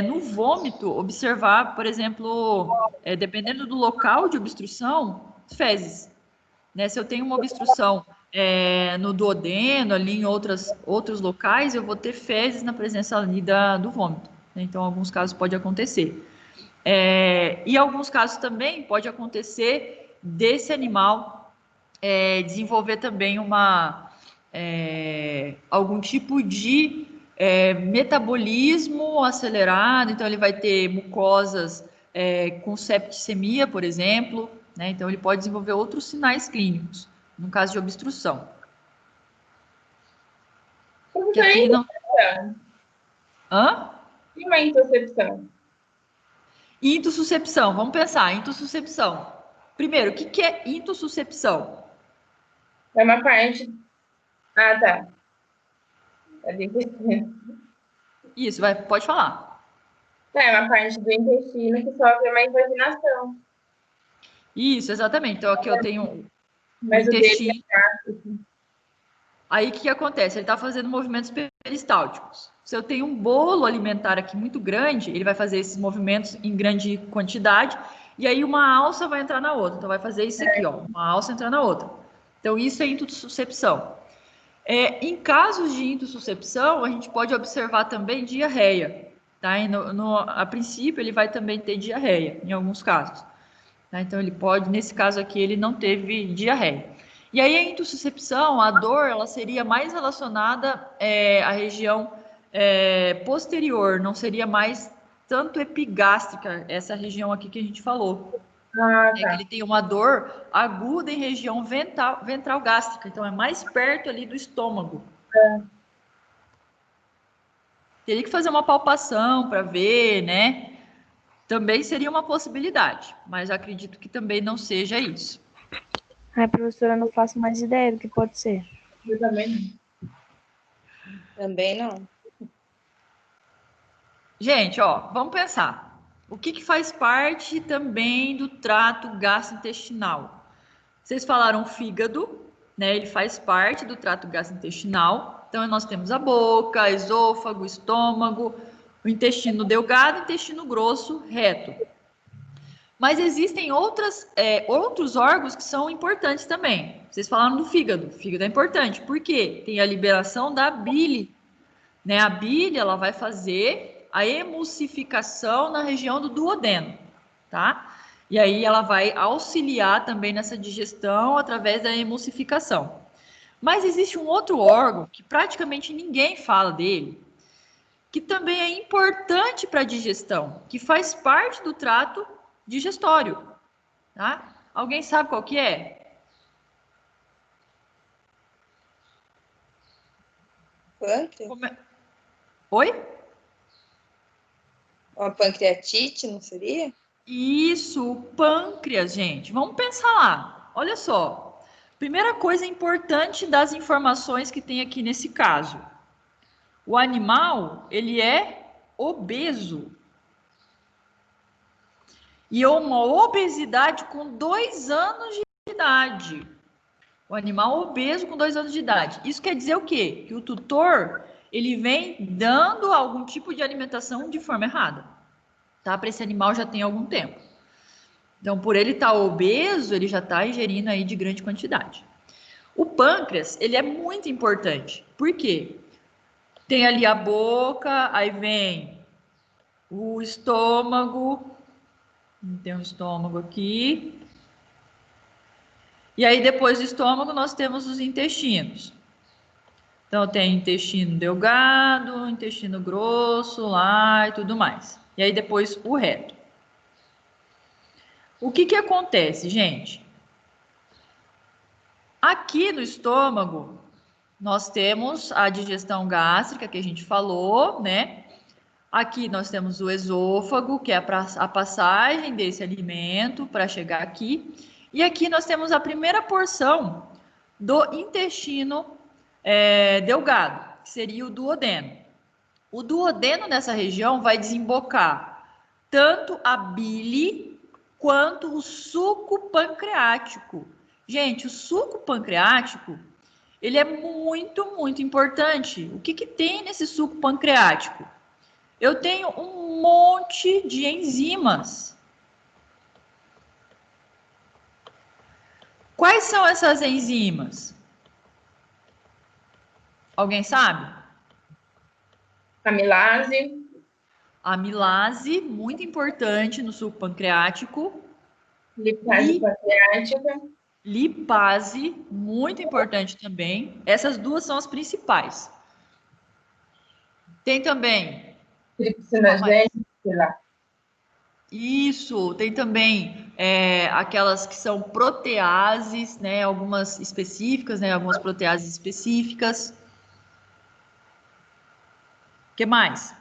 no vômito, observar, por exemplo, dependendo do local de obstrução, fezes. Né? Se eu tenho uma obstrução no duodeno, ali em outros locais, eu vou ter fezes na presença ali do vômito. Né? Então, em alguns casos pode acontecer. E em alguns casos também pode acontecer desse animal desenvolver também algum tipo de metabolismo acelerado, então ele vai ter mucosas com septicemia, por exemplo, né? Então ele pode desenvolver outros sinais clínicos, no caso de obstrução. Que aqui não... Hã? E uma intussuscepção? Intussuscepção, vamos pensar, intussuscepção. Primeiro, o que é intussuscepção? É uma parte... Ah, tá. É do intestino. Isso, pode falar. É uma parte do intestino que sofre uma invaginação. Isso, exatamente. Então aqui eu tenho Mas o dele Aí o que acontece? Ele está fazendo movimentos peristálticos. Se eu tenho um bolo alimentar aqui muito grande, ele vai fazer esses movimentos em grande quantidade, e aí uma alça vai entrar na outra. Então vai fazer isso aqui, ó, uma alça entrar na outra. Então isso é intussuscepção. Em casos de intussuscepção, a gente pode observar também diarreia. Tá? E a princípio, ele vai também ter diarreia, em alguns casos. Tá? Então, ele pode, nesse caso aqui, ele não teve diarreia. E aí, a intussuscepção, a dor, ela seria mais relacionada à região posterior, não seria mais tanto epigástrica, essa região aqui que a gente falou. Tá. Que ele tem uma dor aguda em região ventral gástrica, então é mais perto ali do estômago. Teria que fazer uma palpação para ver, né? Também seria uma possibilidade, mas acredito que também não seja isso. Ai, professora, eu não faço mais ideia do que pode ser. Eu também não. Também não. Gente, ó, vamos pensar. O que faz parte também do trato gastrointestinal? Vocês falaram fígado, né? Ele faz parte do trato gastrointestinal. Então, nós temos a boca, esôfago, estômago, o intestino delgado, intestino grosso, reto. Mas existem outros órgãos que são importantes também. Vocês falaram do fígado. O fígado é importante. Por quê? Tem a liberação da bile. Né? A bile, ela vai fazer a emulsificação na região do duodeno, tá? E aí ela vai auxiliar também nessa digestão através da emulsificação. Mas existe um outro órgão que praticamente ninguém fala dele, que também é importante para a digestão, que faz parte do trato digestório, tá? Alguém sabe qual que é? Pâncreas? Oi? Uma pancreatite, não seria? Isso, o pâncreas, gente. Vamos pensar lá. Olha só. Primeira coisa importante das informações que tem aqui nesse caso. O animal, ele é obeso. E uma obesidade com 2 anos de idade. O animal obeso com 2 anos de idade. Isso quer dizer o quê? Que o tutor, ele vem dando algum tipo de alimentação de forma errada. Tá? Para esse animal já tem algum tempo. Então, por ele estar obeso, ele já está ingerindo aí de grande quantidade. O pâncreas, ele é muito importante. Por quê? Tem ali a boca, aí vem o estômago, tem um estômago aqui. E aí, depois do estômago, nós temos os intestinos. Então, tem intestino delgado, intestino grosso lá e tudo mais. E aí, depois, o reto. O que acontece, gente? Aqui no estômago, nós temos a digestão gástrica, que a gente falou, né? Aqui nós temos o esôfago, que é a passagem desse alimento para chegar aqui. E aqui nós temos a primeira porção do intestino delgado, que seria o duodeno. O duodeno nessa região vai desembocar tanto a bile quanto o suco pancreático. Gente, o suco pancreático, ele é muito, muito importante. O que tem nesse suco pancreático? Eu tenho um monte de enzimas. Quais são essas enzimas? Alguém sabe? Amilase. Amilase, muito importante no suco pancreático. Lipase pancreática. Lipase, muito importante também. Essas duas são as principais. Tem também... Tripsinogênese, sei lá. Isso, tem também aquelas que são proteases, né? Algumas específicas, né? Algumas proteases específicas. O que mais?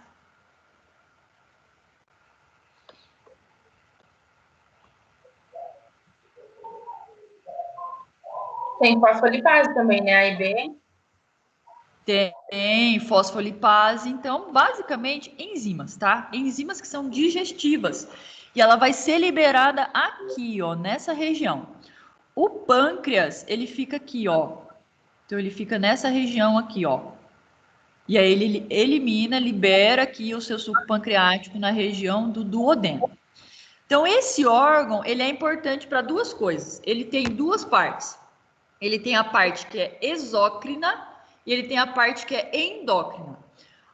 Tem fosfolipase também, né? A e B. Tem fosfolipase, então, basicamente, enzimas, tá? Enzimas que são digestivas. E ela vai ser liberada aqui, ó, nessa região. O pâncreas, ele fica aqui, ó. Então, ele fica nessa região aqui, ó. E aí, ele elimina, libera aqui o seu suco pancreático na região do duodeno. Então, esse órgão, ele é importante para duas coisas. Ele tem duas partes. Ele tem a parte que é exócrina e ele tem a parte que é endócrina.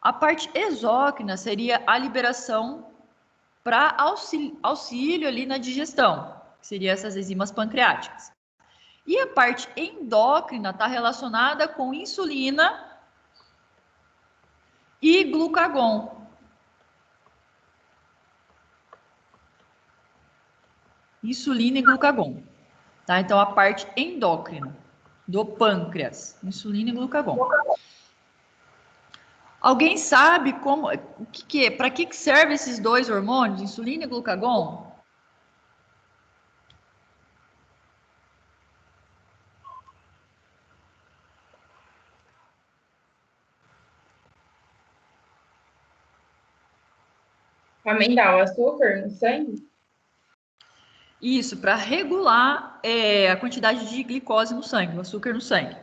A parte exócrina seria a liberação para auxílio ali na digestão, que seriam essas enzimas pancreáticas. E a parte endócrina está relacionada com insulina e glucagon. Insulina e glucagon. Tá? Então, a parte endócrina do pâncreas, insulina e glucagon. Alguém sabe como, para que servem esses dois hormônios, insulina e glucagon? Aumentar o açúcar no sangue? Isso, para regular a quantidade de glicose no sangue, o açúcar no sangue.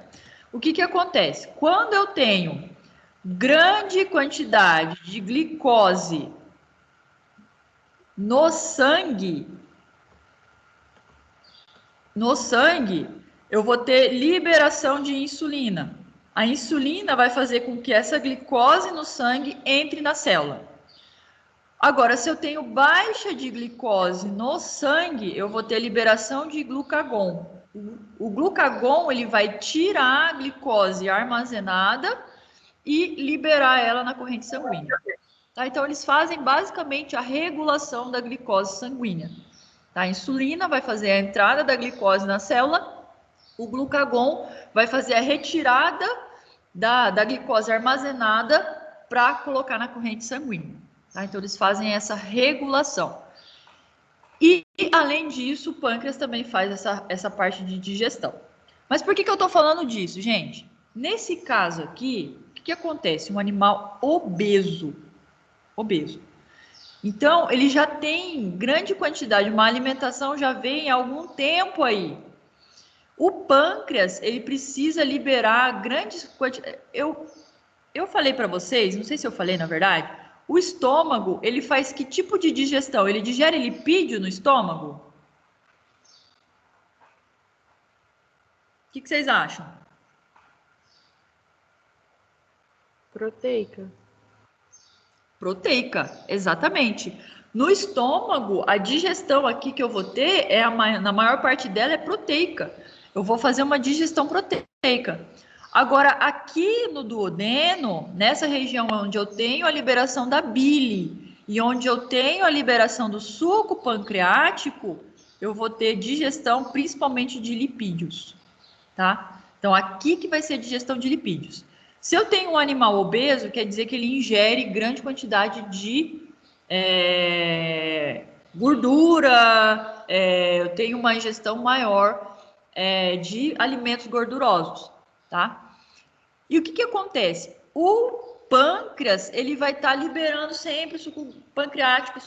O que acontece? Quando eu tenho grande quantidade de glicose no sangue, eu vou ter liberação de insulina. A insulina vai fazer com que essa glicose no sangue entre na célula. Agora, se eu tenho baixa de glicose no sangue, eu vou ter liberação de glucagon. O glucagon, ele vai tirar a glicose armazenada e liberar ela na corrente sanguínea. Tá? Então, eles fazem basicamente a regulação da glicose sanguínea. Tá? A insulina vai fazer a entrada da glicose na célula, o glucagon vai fazer a retirada da glicose armazenada para colocar na corrente sanguínea. Tá? Então, eles fazem essa regulação. E, além disso, o pâncreas também faz essa parte de digestão. Mas por que eu estou falando disso, gente? Nesse caso aqui, o que acontece? Um animal obeso. Então, ele já tem grande quantidade, uma alimentação já vem há algum tempo aí. O pâncreas, ele precisa liberar grandes quantidades. Eu falei para vocês, não sei se eu falei na verdade, o estômago, ele faz que tipo de digestão? Ele digere lipídio no estômago? O que vocês acham? Proteica. Proteica, exatamente. No estômago, a digestão aqui que eu vou ter, na maior parte dela é proteica. Eu vou fazer uma digestão proteica. Agora, aqui no duodeno, nessa região onde eu tenho a liberação da bile e onde eu tenho a liberação do suco pancreático, eu vou ter digestão principalmente de lipídios, tá? Então, aqui que vai ser a digestão de lipídios. Se eu tenho um animal obeso, quer dizer que ele ingere grande quantidade de gordura, eu tenho uma ingestão maior de alimentos gordurosos, tá? E o que acontece? O pâncreas, ele vai estar liberando sempre suco pancreático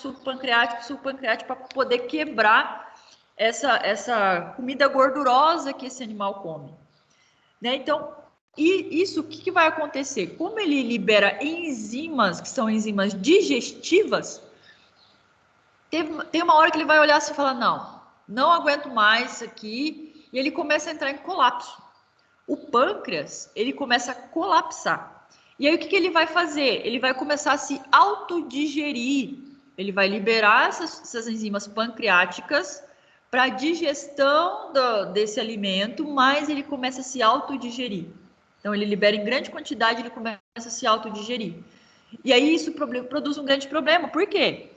para poder quebrar essa comida gordurosa que esse animal come, né? Então, e isso, o que vai acontecer? Como ele libera enzimas, que são enzimas digestivas, tem uma hora que ele vai olhar assim e falar, não aguento mais isso aqui, e ele começa a entrar em colapso. O pâncreas, ele começa a colapsar. E aí, o que ele vai fazer? Ele vai começar a se autodigerir. Ele vai liberar essas enzimas pancreáticas para a digestão desse alimento, mas ele começa a se autodigerir. Então, ele libera em grande quantidade, ele começa a se autodigerir. E aí, isso produz um grande problema. Por quê?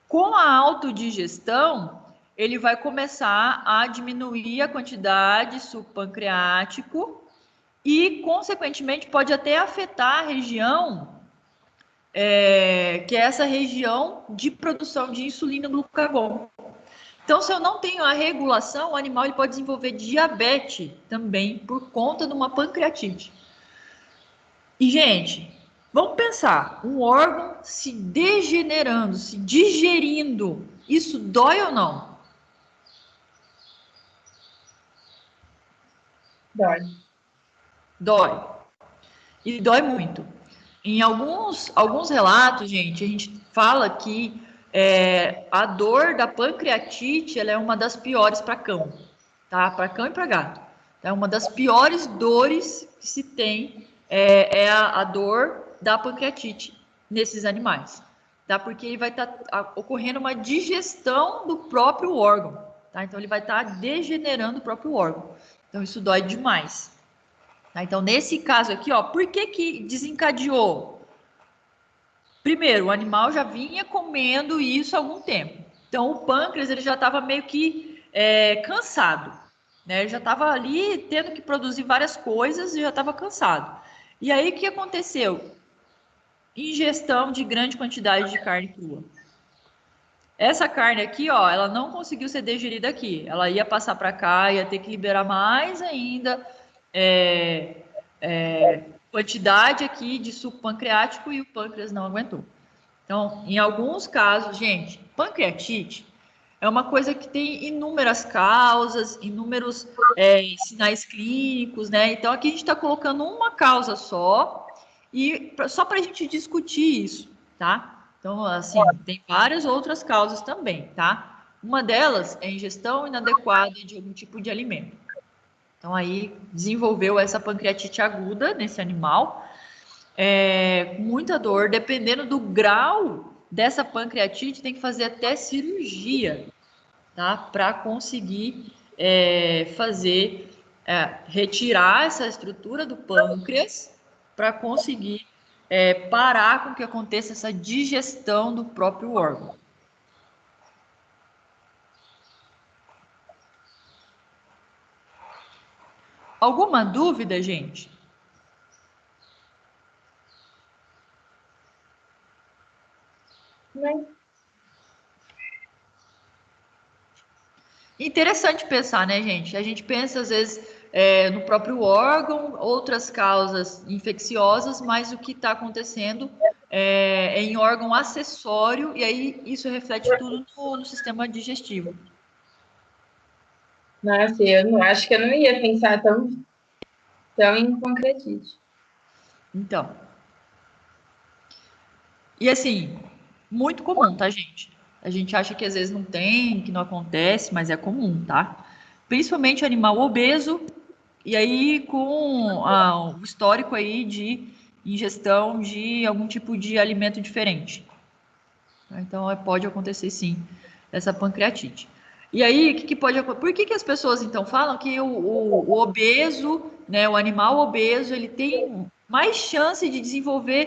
Com a autodigestão, ele vai começar a diminuir a quantidade de suco pancreático e, consequentemente, pode até afetar a região, que é essa região de produção de insulina e glucagon. Então, se eu não tenho a regulação, o animal ele pode desenvolver diabetes também por conta de uma pancreatite. E, gente, vamos pensar, um órgão se degenerando, se digerindo, isso dói ou não? Dói. Dói. E dói muito. Em alguns relatos, gente, a gente fala que a dor da pancreatite ela é uma das piores para cão, tá? Para cão e para gato. É uma das piores dores que se tem a dor da pancreatite nesses animais, tá? Porque ele vai estar ocorrendo uma digestão do próprio órgão, tá? Então ele vai estar degenerando o próprio órgão. Então isso dói demais. Tá? Então, nesse caso aqui, ó, por que desencadeou? Primeiro, o animal já vinha comendo isso há algum tempo. Então, o pâncreas ele já estava meio que cansado. Né? Ele já estava ali tendo que produzir várias coisas e já estava cansado. E aí, o que aconteceu? Ingestão de grande quantidade de carne crua. Essa carne aqui, ó, ela não conseguiu ser digerida aqui. Ela ia passar para cá, ia ter que liberar mais ainda quantidade aqui de suco pancreático e o pâncreas não aguentou. Então, em alguns casos, gente, pancreatite é uma coisa que tem inúmeras causas, inúmeros sinais clínicos, né? Então, aqui a gente está colocando uma causa só e só para a gente discutir isso, tá? Então, assim, tem várias outras causas também, tá? Uma delas é ingestão inadequada de algum tipo de alimento. Então, aí desenvolveu essa pancreatite aguda nesse animal, muita dor, dependendo do grau dessa pancreatite, tem que fazer até cirurgia, tá? Para conseguir retirar essa estrutura do pâncreas, para conseguir parar com que aconteça essa digestão do próprio órgão. Alguma dúvida, gente? Mas Interessante pensar, né, gente? A gente pensa, às vezes, no próprio órgão, outras causas infecciosas, mas o que está acontecendo é em órgão acessório, e aí isso reflete tudo no sistema digestivo. nossa, eu não acho que eu não ia pensar tão em concretite. Então, e assim, muito comum, tá, gente? A gente acha que às vezes não tem, que não acontece, mas é comum, tá? Principalmente animal obeso, e aí com o histórico aí de ingestão de algum tipo de alimento diferente. Então, pode acontecer sim, essa pancreatite. E aí, o que pode acontecer? Por que as pessoas então falam que o obeso, né, o animal obeso, ele tem mais chance de desenvolver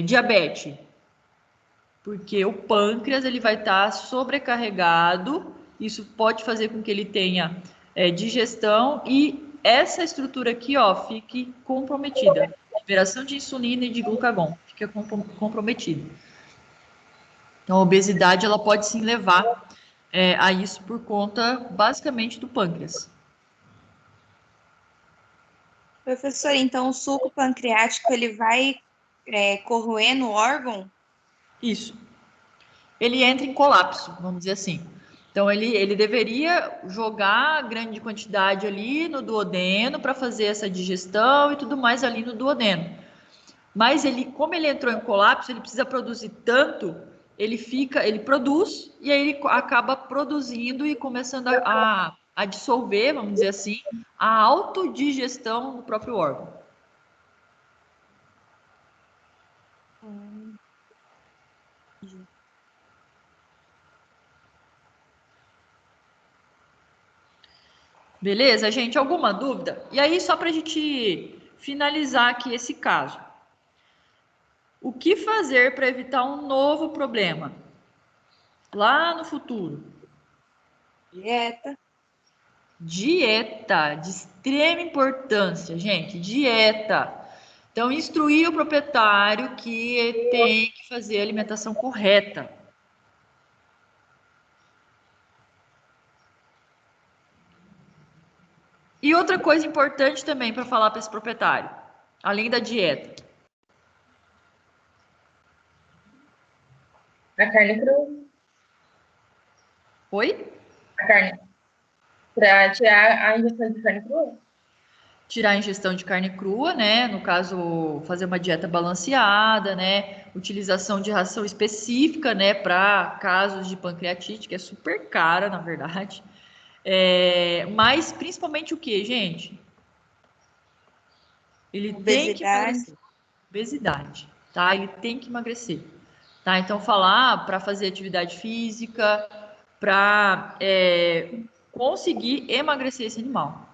diabetes? Porque o pâncreas ele vai estar sobrecarregado, isso pode fazer com que ele tenha digestão e essa estrutura aqui, ó, fique comprometida. Liberação de insulina e de glucagon fica comprometida. Então, a obesidade ela pode sim levar a isso por conta basicamente do pâncreas. Professor, então o suco pancreático ele vai corroer no órgão? Isso. Ele entra em colapso, vamos dizer assim. Então, ele deveria jogar grande quantidade ali no duodeno para fazer essa digestão e tudo mais ali no duodeno. Mas como ele entrou em colapso, ele precisa produzir tanto, ele produz e aí ele acaba produzindo e começando a dissolver, vamos dizer assim, a autodigestão do próprio órgão. Beleza, gente? Alguma dúvida? E aí, só para a gente finalizar aqui esse caso. O que fazer para evitar um novo problema lá no futuro? Dieta. Dieta, de extrema importância, gente, dieta. Então, instruir o proprietário que tem que fazer a alimentação correta. E outra coisa importante também para falar para esse proprietário, além da dieta. A carne crua. Oi? A carne. Para tirar a ingestão de carne crua? Tirar a ingestão de carne crua, né? No caso, fazer uma dieta balanceada, né? Utilização de ração específica, né? Para casos de pancreatite, que é super cara, na verdade. Mas principalmente o que, gente? Ele tem que Obesidade. emagrecer. Obesidade, tá? Ele tem que emagrecer, tá? Então, falar para fazer atividade física, para conseguir emagrecer esse animal.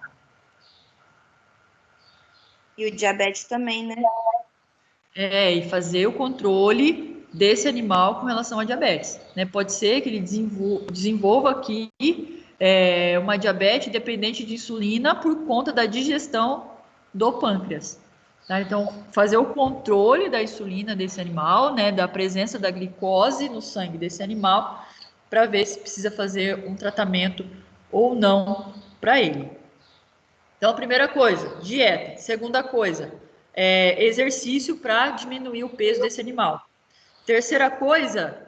E o diabetes também, né? E fazer o controle desse animal com relação a diabetes, né? Pode ser que ele desenvolva aqui uma diabetes dependente de insulina por conta da digestão do pâncreas. Tá? Então, fazer o controle da insulina desse animal, né? Da presença da glicose no sangue desse animal, para ver se precisa fazer um tratamento ou não para ele. Então, a primeira coisa, dieta. Segunda coisa, exercício para diminuir o peso desse animal. Terceira coisa,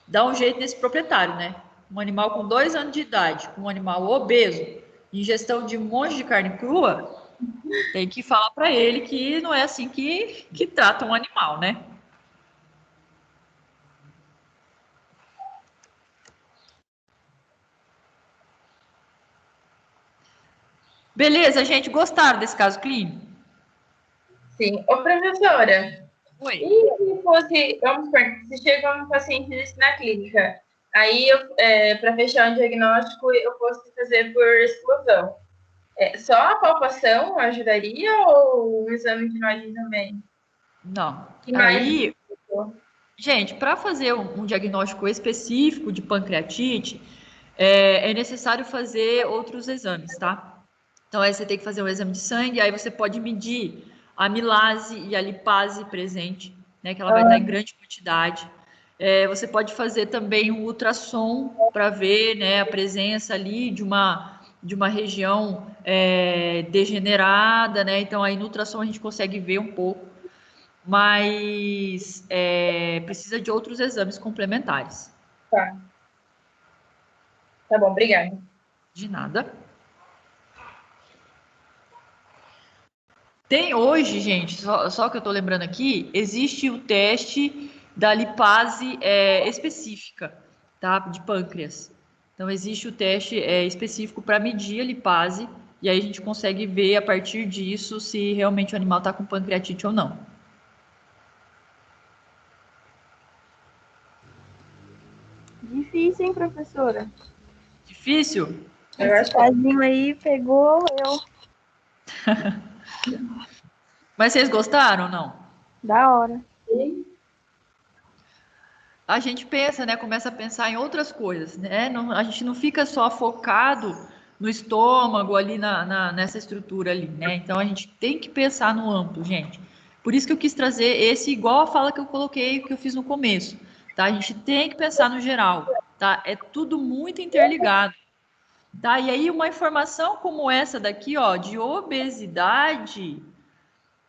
dar um jeito nesse proprietário, né? Um animal com 2 anos de idade, com um animal obeso, ingestão de um monte de carne crua, tem que falar para ele que não é assim que trata um animal, né? Beleza, gente, gostaram desse caso clínico? Sim. Ô, professora, Oi. e se fosse, vamos supor, se chega um paciente desse na clínica, aí para fechar um diagnóstico, eu posso fazer por exclusão. Só a palpação ajudaria ou o exame de imagem também? Não. Que mais? Aí, gente, para fazer um diagnóstico específico de pancreatite, é necessário fazer outros exames, tá? Então, aí você tem que fazer um exame de sangue, aí você pode medir a amilase e a lipase presente, né? Que ela vai estar em grande quantidade. Você pode fazer também um ultrassom para ver, né, a presença ali de uma região degenerada, né? Então, aí no ultrassom a gente consegue ver um pouco, mas precisa de outros exames complementares. Tá. Tá bom, obrigada. De nada. Tem hoje, gente, só que eu tô lembrando aqui, existe o teste da lipase específica, tá? De pâncreas. Então, existe o teste específico para medir a lipase, e aí a gente consegue ver a partir disso se realmente o animal está com pancreatite ou não. Difícil, hein, professora? Difícil? Esse casinho aí pegou eu. Mas vocês gostaram ou não? Da hora. A gente pensa, né? Começa a pensar em outras coisas, né? A gente não fica só focado no estômago ali nessa estrutura ali, né? Então a gente tem que pensar no amplo, gente. Por isso que eu quis trazer esse igual a fala que eu coloquei, que eu fiz no começo, tá? A gente tem que pensar no geral, tá? É tudo muito interligado, tá? E aí uma informação como essa daqui, ó, de obesidade,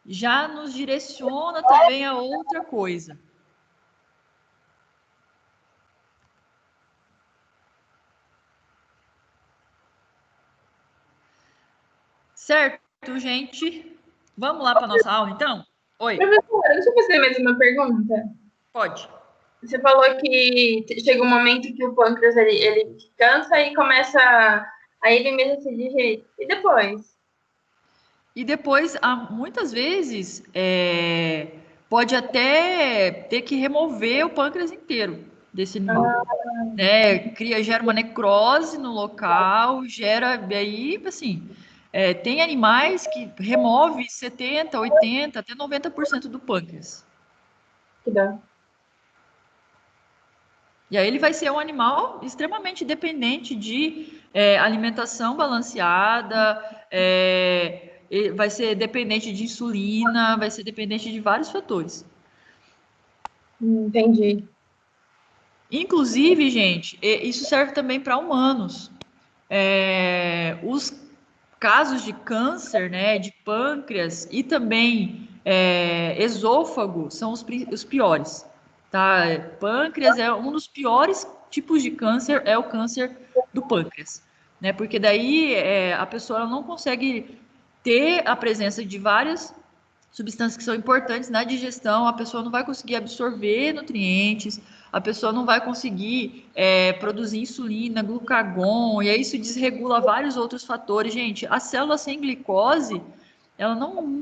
já nos direciona também a outra coisa. Certo, gente? Vamos lá para nossa aula, então? Oi. Professora, deixa eu fazer mais uma pergunta. Pode. Você falou que chega um momento que o pâncreas ele cansa e começa a ele mesmo se digerir. E depois? E depois, muitas vezes, pode até ter que remover o pâncreas inteiro desse animal. Gera uma necrose no local, gera aí, assim, tem animais que remove 70, 80, até 90% do pâncreas. Que dá. E aí ele vai ser um animal extremamente dependente de alimentação balanceada, vai ser dependente de insulina, vai ser dependente de vários fatores. Entendi. Inclusive, gente, isso serve também para humanos. Os casos de câncer, né, de pâncreas e também esôfago são os piores. Tá? Pâncreas é um dos piores tipos de câncer, é o câncer do pâncreas, né? Porque daí a pessoa ela não consegue ter a presença de várias substâncias que são importantes na digestão, a pessoa não vai conseguir absorver nutrientes, a pessoa não vai conseguir produzir insulina, glucagon, e aí isso desregula vários outros fatores. Gente, a célula sem glicose, ela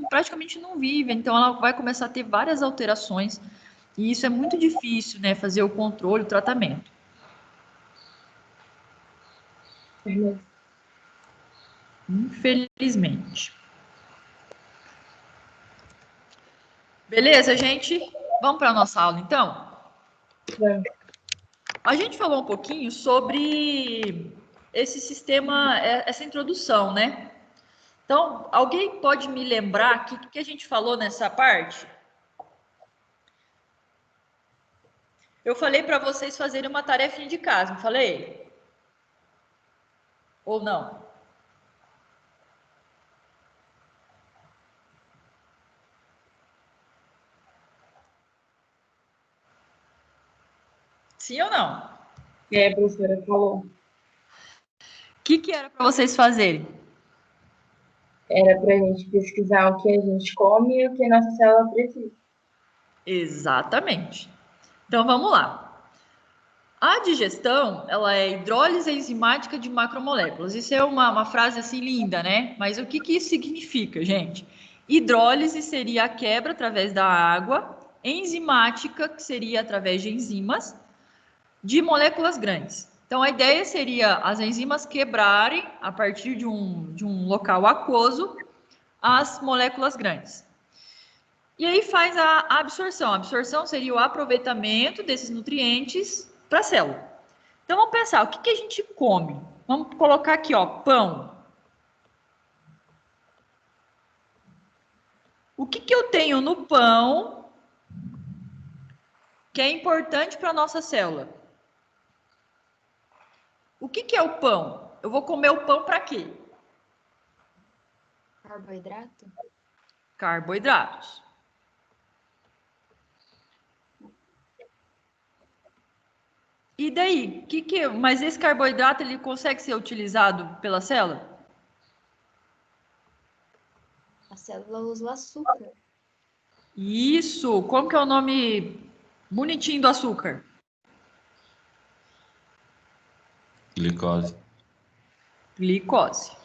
praticamente não vive, então ela vai começar a ter várias alterações, e isso é muito difícil, né, fazer o controle, o tratamento. Infelizmente. Beleza, gente? Vamos para a nossa aula, então? A gente falou um pouquinho sobre esse sistema, essa introdução, né? Então, alguém pode me lembrar o que a gente falou nessa parte? Eu falei para vocês fazerem uma tarefinha de casa, não falei? Ou não? Sim ou não? A professora falou. O que era para vocês fazerem? Era para a gente pesquisar o que a gente come e o que a nossa célula precisa. Exatamente. Então, vamos lá. A digestão, ela é hidrólise enzimática de macromoléculas. Isso é uma frase assim linda, né? Mas o que isso significa, gente? Hidrólise seria a quebra através da água, enzimática, que seria através de enzimas, de moléculas grandes. Então, a ideia seria as enzimas quebrarem, a partir de um local aquoso, as moléculas grandes. E aí faz a absorção. A absorção seria o aproveitamento desses nutrientes para a célula. Então, vamos pensar, o que a gente come? Vamos colocar aqui, ó, pão. O que eu tenho no pão que é importante para a nossa célula? O que é o pão? Eu vou comer o pão para quê? Carboidrato? Carboidratos. E daí? Mas esse carboidrato ele consegue ser utilizado pela célula? A célula usa o açúcar. Isso! Como que é o nome bonitinho do açúcar? Glicose. Glicose.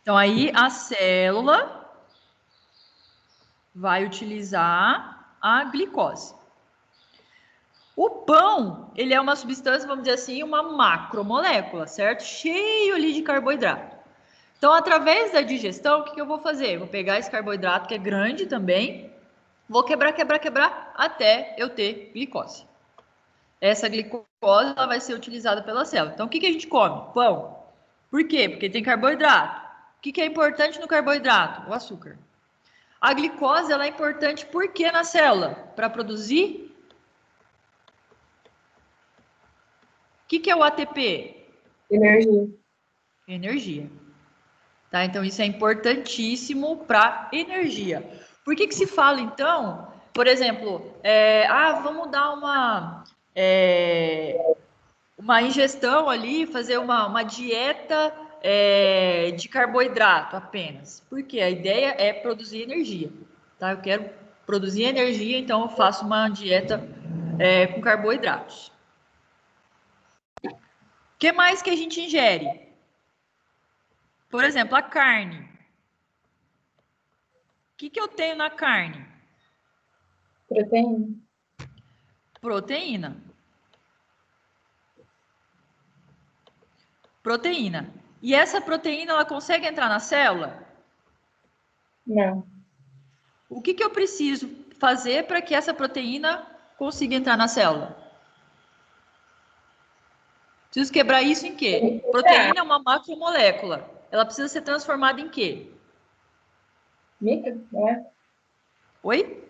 Então, aí a célula vai utilizar a glicose. O pão, ele é uma substância, vamos dizer assim, uma macromolécula, certo? Cheio ali de carboidrato. Então, através da digestão, o que eu vou fazer? Vou pegar esse carboidrato, que é grande também, vou quebrar até eu ter glicose. Essa glicose ela vai ser utilizada pela célula. Então, o que a gente come? Pão. Por quê? Porque tem carboidrato. O que é importante no carboidrato? O açúcar. A glicose ela é importante por quê na célula? Para produzir. O que é o ATP? Energia. Energia. Tá? Então, isso é importantíssimo para energia. Por que se fala, então, por exemplo, vamos dar uma ingestão ali, fazer uma dieta de carboidrato apenas. Porque a ideia é produzir energia. Tá? Eu quero produzir energia, então eu faço uma dieta com carboidratos. O que mais que a gente ingere? Por exemplo, a carne. O que eu tenho na carne? Proteína. Proteína. Proteína. E essa proteína, ela consegue entrar na célula? Não. O que eu preciso fazer para que essa proteína consiga entrar na célula? Preciso quebrar isso em quê? Proteína é uma macromolécula. Ela precisa ser transformada em quê? Micro, né? Oi?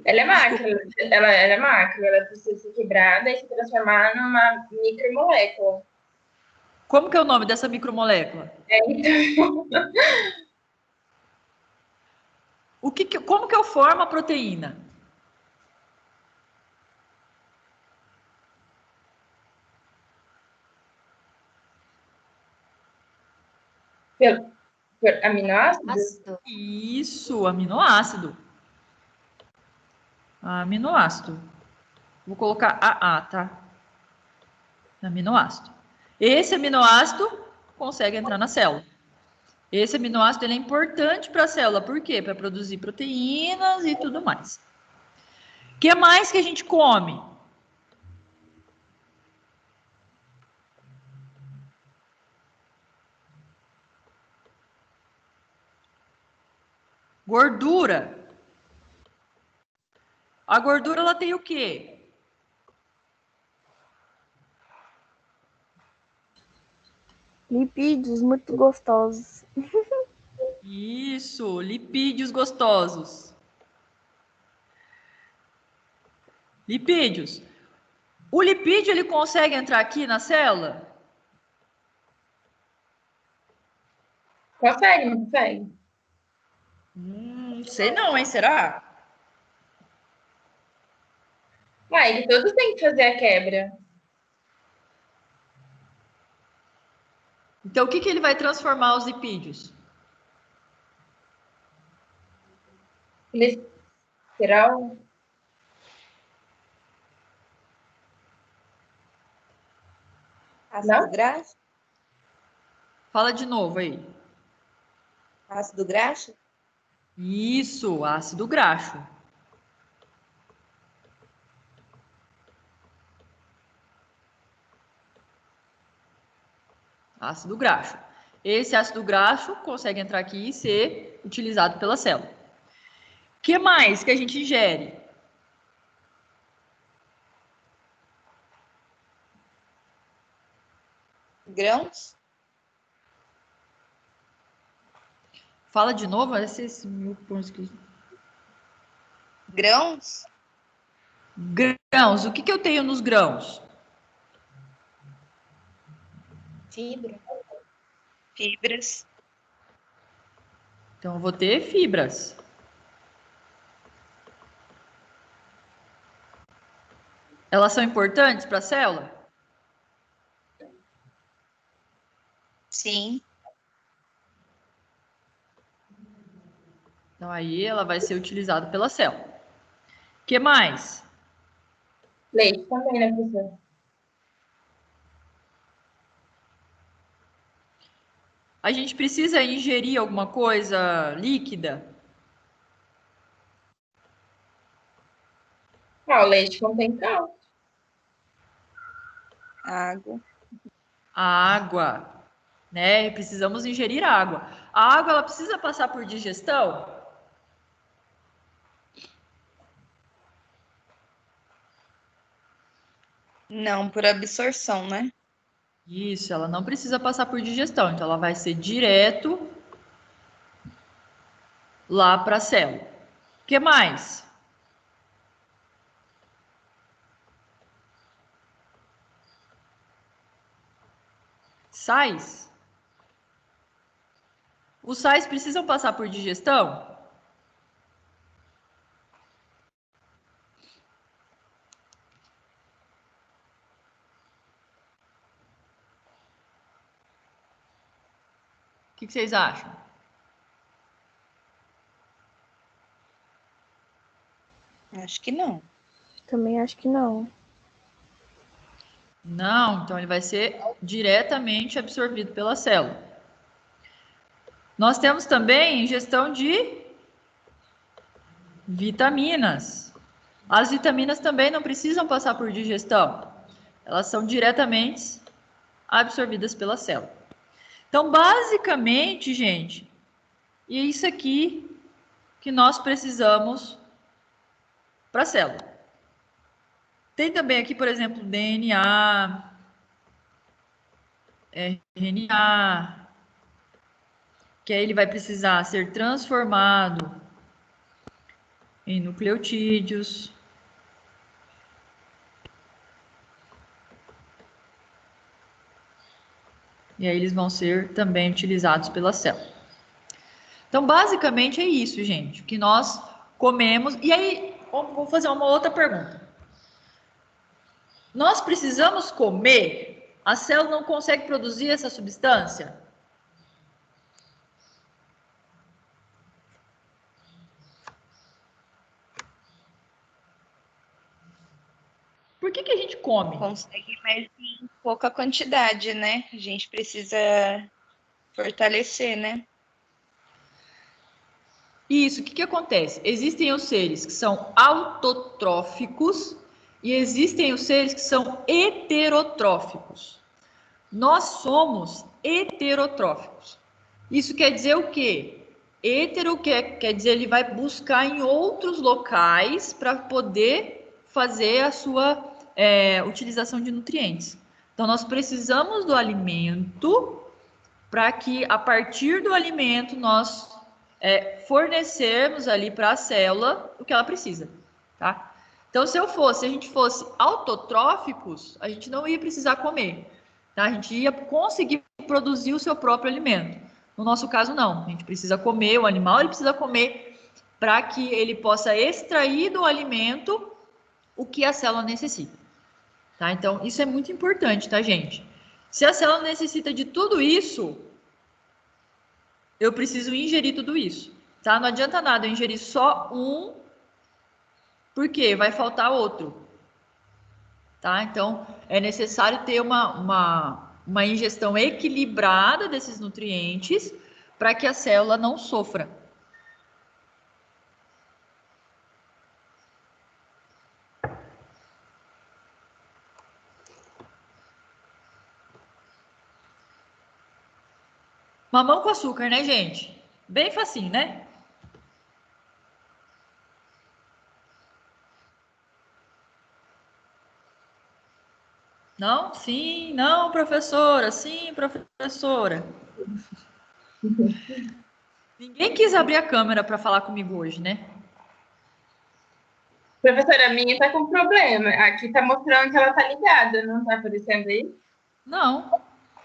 Ela é macro, ela é macro, ela precisa ser quebrada e se transformar numa micromolécula. Como que é o nome dessa micromolécula? Então... Como que eu formo a proteína? Por aminoácido? Ácido. Isso, aminoácido. Aminoácido. Vou colocar AA, tá? Aminoácido. Esse aminoácido consegue entrar na célula. Esse aminoácido ele é importante para a célula. Por quê? Para produzir proteínas e tudo mais. O que mais que a gente come? Gordura. A gordura ela tem o quê? Lipídios muito gostosos. Isso, lipídios gostosos. Lipídios. O lipídio ele consegue entrar aqui na célula? Consegue, não consegue? Sei não, hein? Será? Ele todos têm que fazer a quebra. Então, o que ele vai transformar os lipídios? Colesterol. Ácido graxo? Fala de novo aí. Ácido graxo? Isso, ácido graxo. Ácido graxo. Esse ácido graxo consegue entrar aqui e ser utilizado pela célula. O que mais que a gente ingere? Grãos? Fala de novo, esses mil pontos aqui. Grãos? Grãos. O que eu tenho nos grãos? Fibra. Fibras. Então, eu vou ter fibras. Elas são importantes para a célula? Sim. Então, aí ela vai ser utilizada pela célula. O que mais? Leite também, né, professor? A gente precisa ingerir alguma coisa líquida? O leite contém cálcio. Água. Água, né? Precisamos ingerir água. A água, ela precisa passar por digestão? Não, por absorção, né? Isso, ela não precisa passar por digestão. Então, ela vai ser direto lá para a célula. O que mais? Sais? Os sais precisam passar por digestão? O que vocês acham? Acho que não. Também acho que não. Não, então ele vai ser diretamente absorvido pela célula. Nós temos também ingestão de vitaminas. As vitaminas também não precisam passar por digestão. Elas são diretamente absorvidas pela célula. Então, basicamente, gente, é isso aqui que nós precisamos para a célula. Tem também aqui, por exemplo, DNA, RNA, que aí ele vai precisar ser transformado em nucleotídeos. E aí eles vão ser também utilizados pela célula. Então, basicamente é isso, gente, que nós comemos. E aí, vou fazer uma outra pergunta. Nós precisamos comer? A célula não consegue produzir essa substância? Por que a gente come? Consegue, mas em pouca quantidade, né? A gente precisa fortalecer, né? Isso, o que acontece? Existem os seres que são autotróficos e existem os seres que são heterotróficos. Nós somos heterotróficos. Isso quer dizer o quê? Hétero quer dizer ele vai buscar em outros locais para poder fazer a sua utilização de nutrientes. Então, nós precisamos do alimento para que, a partir do alimento, nós fornecermos ali para a célula o que ela precisa, tá? Então, se a gente fosse autotróficos, a gente não ia precisar comer, tá? A gente ia conseguir produzir o seu próprio alimento. No nosso caso, não. A gente precisa comer, o animal ele precisa comer para que ele possa extrair do alimento o que a célula necessita, tá? Então, isso é muito importante, tá, gente? Se a célula necessita de tudo isso, eu preciso ingerir tudo isso, tá? Não adianta nada eu ingerir só um, porque vai faltar outro, tá? Então, é necessário ter uma ingestão equilibrada desses nutrientes para que a célula não sofra. Mamão com açúcar, né, gente? Bem facinho, né? Não? Sim, não, professora. Sim, professora. Ninguém quis abrir a câmera para falar comigo hoje, né? Professora, a minha tá com problema. Aqui tá mostrando que ela tá ligada, não tá aparecendo aí? Não.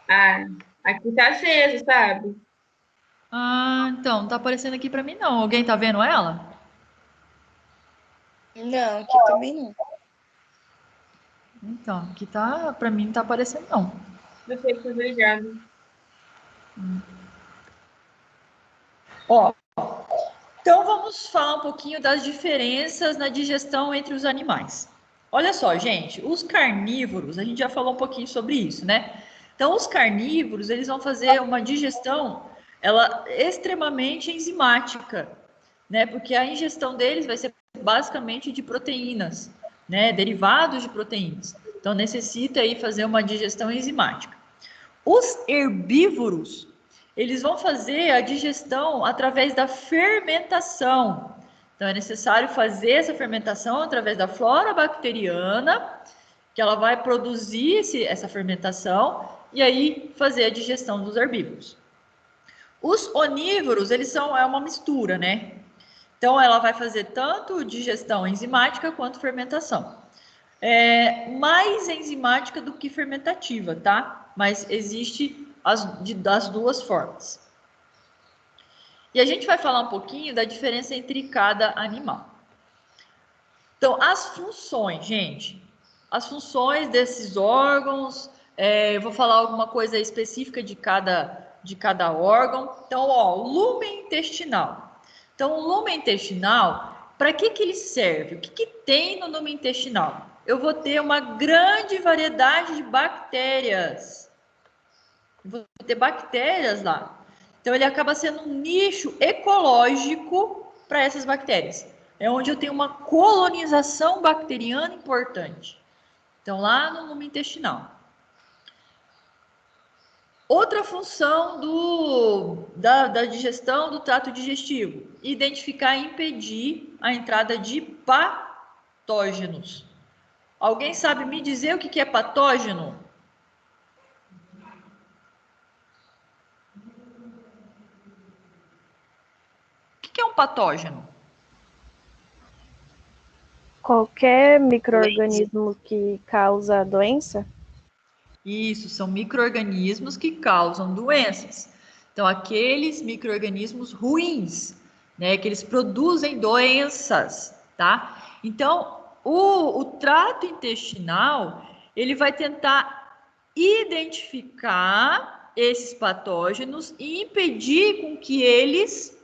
Ah, aqui tá aceso, sabe? Ah, então, não tá aparecendo aqui para mim, não. Alguém tá vendo ela? Não, aqui também não. Então, aqui tá, para mim não tá aparecendo, não. Perfeito, obrigada. Ó, então vamos falar um pouquinho das diferenças na digestão entre os animais. Olha só, gente, os carnívoros, a gente já falou um pouquinho sobre isso, né? Então, os carnívoros, eles vão fazer uma digestão, ela extremamente enzimática, né? Porque a ingestão deles vai ser basicamente de proteínas, né? Derivados de proteínas. Então, necessita aí fazer uma digestão enzimática. Os herbívoros, eles vão fazer a digestão através da fermentação. Então, é necessário fazer essa fermentação através da flora bacteriana, que ela vai produzir essa fermentação e aí fazer a digestão dos herbívoros. Os onívoros, eles são uma mistura, né? Então, ela vai fazer tanto digestão enzimática quanto fermentação. Mais enzimática do que fermentativa, tá? Mas existe das duas formas. E a gente vai falar um pouquinho da diferença entre cada animal. Então, as funções, gente. As funções desses órgãos. Eu vou falar alguma coisa específica de cada órgão. Então, ó, lumen intestinal. Então, o lumen intestinal, para que ele serve? O que tem no lumen intestinal? Eu vou ter uma grande variedade de bactérias. Vou ter bactérias lá. Então, ele acaba sendo um nicho ecológico para essas bactérias. É onde eu tenho uma colonização bacteriana importante. Então, lá no lumen intestinal. Outra função da digestão do trato digestivo: identificar e impedir a entrada de patógenos. Alguém sabe me dizer o que é patógeno? O que é um patógeno? Qualquer micro-organismo que causa doença? Isso, são micro-organismos que causam doenças. Então, aqueles micro-organismos ruins, né, que eles produzem doenças, tá? Então, o trato intestinal, ele vai tentar identificar esses patógenos e impedir com que eles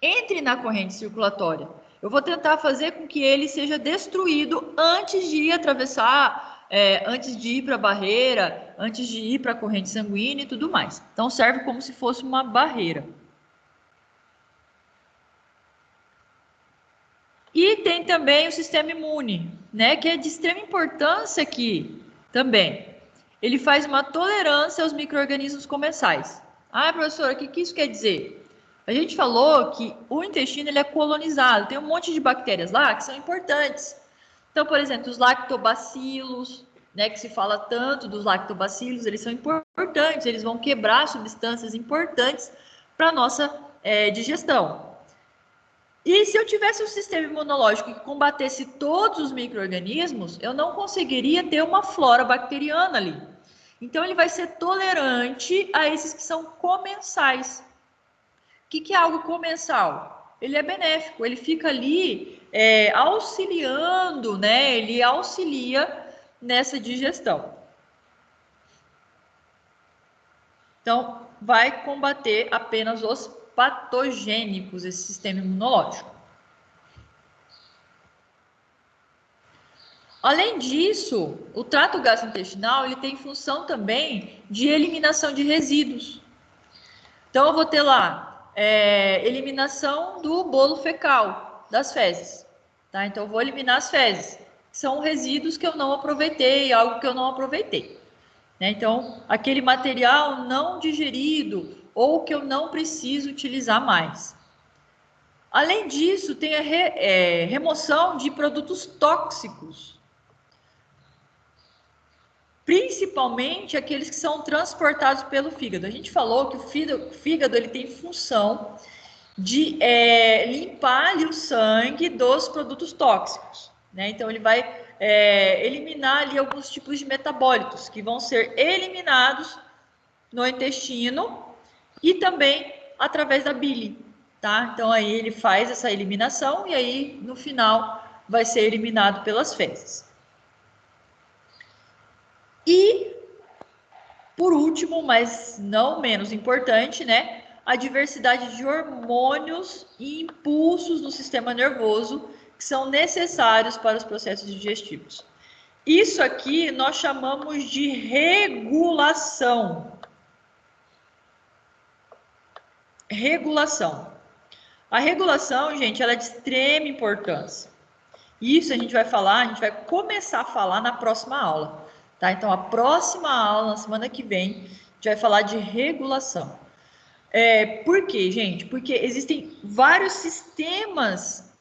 entrem na corrente circulatória. eu vou tentar fazer com que ele seja destruído antes de atravessar, antes de ir para a barreira, antes de ir para a corrente sanguínea e tudo mais. Então, serve como se fosse uma barreira. E tem também o sistema imune, né, que é de extrema importância aqui também. Ele faz uma tolerância aos micro-organismos comensais. Ah, professora, o que isso quer dizer? A gente falou que o intestino ele é colonizado, tem um monte de bactérias lá que são importantes. Então, por exemplo, os lactobacilos, né, que se fala tanto dos lactobacilos, eles são importantes, eles vão quebrar substâncias importantes para a nossa digestão. E se eu tivesse um sistema imunológico que combatesse todos os micro-organismos, eu não conseguiria ter uma flora bacteriana ali. Então, ele vai ser tolerante a esses que são comensais. O que é algo comensal? Ele é benéfico, ele fica ali auxiliando, né? Ele auxilia nessa digestão. Então, vai combater apenas os patogênicos, esse sistema imunológico. Além disso, o trato gastrointestinal ele tem função também de eliminação de resíduos. Então, eu vou ter lá eliminação do bolo fecal, das fezes. Tá? Então, eu vou eliminar as fezes, que são resíduos que eu não aproveitei, algo que eu não aproveitei. Né? Então, aquele material não digerido ou que eu não preciso utilizar mais. Além disso, tem a remoção de produtos tóxicos, principalmente aqueles que são transportados pelo fígado. A gente falou que o fígado ele tem função de limpar ali o sangue dos produtos tóxicos, né? Então, ele vai eliminar ali alguns tipos de metabólitos que vão ser eliminados no intestino e também através da bile, tá? Então, aí ele faz essa eliminação e aí, no final, vai ser eliminado pelas fezes. E, por último, mas não menos importante, né? A diversidade de hormônios e impulsos no sistema nervoso que são necessários para os processos digestivos. Isso aqui nós chamamos de regulação. Regulação. A regulação, gente, ela é de extrema importância. Isso a gente vai falar, a gente vai começar a falar na próxima aula, tá? Então, a próxima aula, na semana que vem, a gente vai falar de regulação. Por quê, gente? Porque existem vários sistemas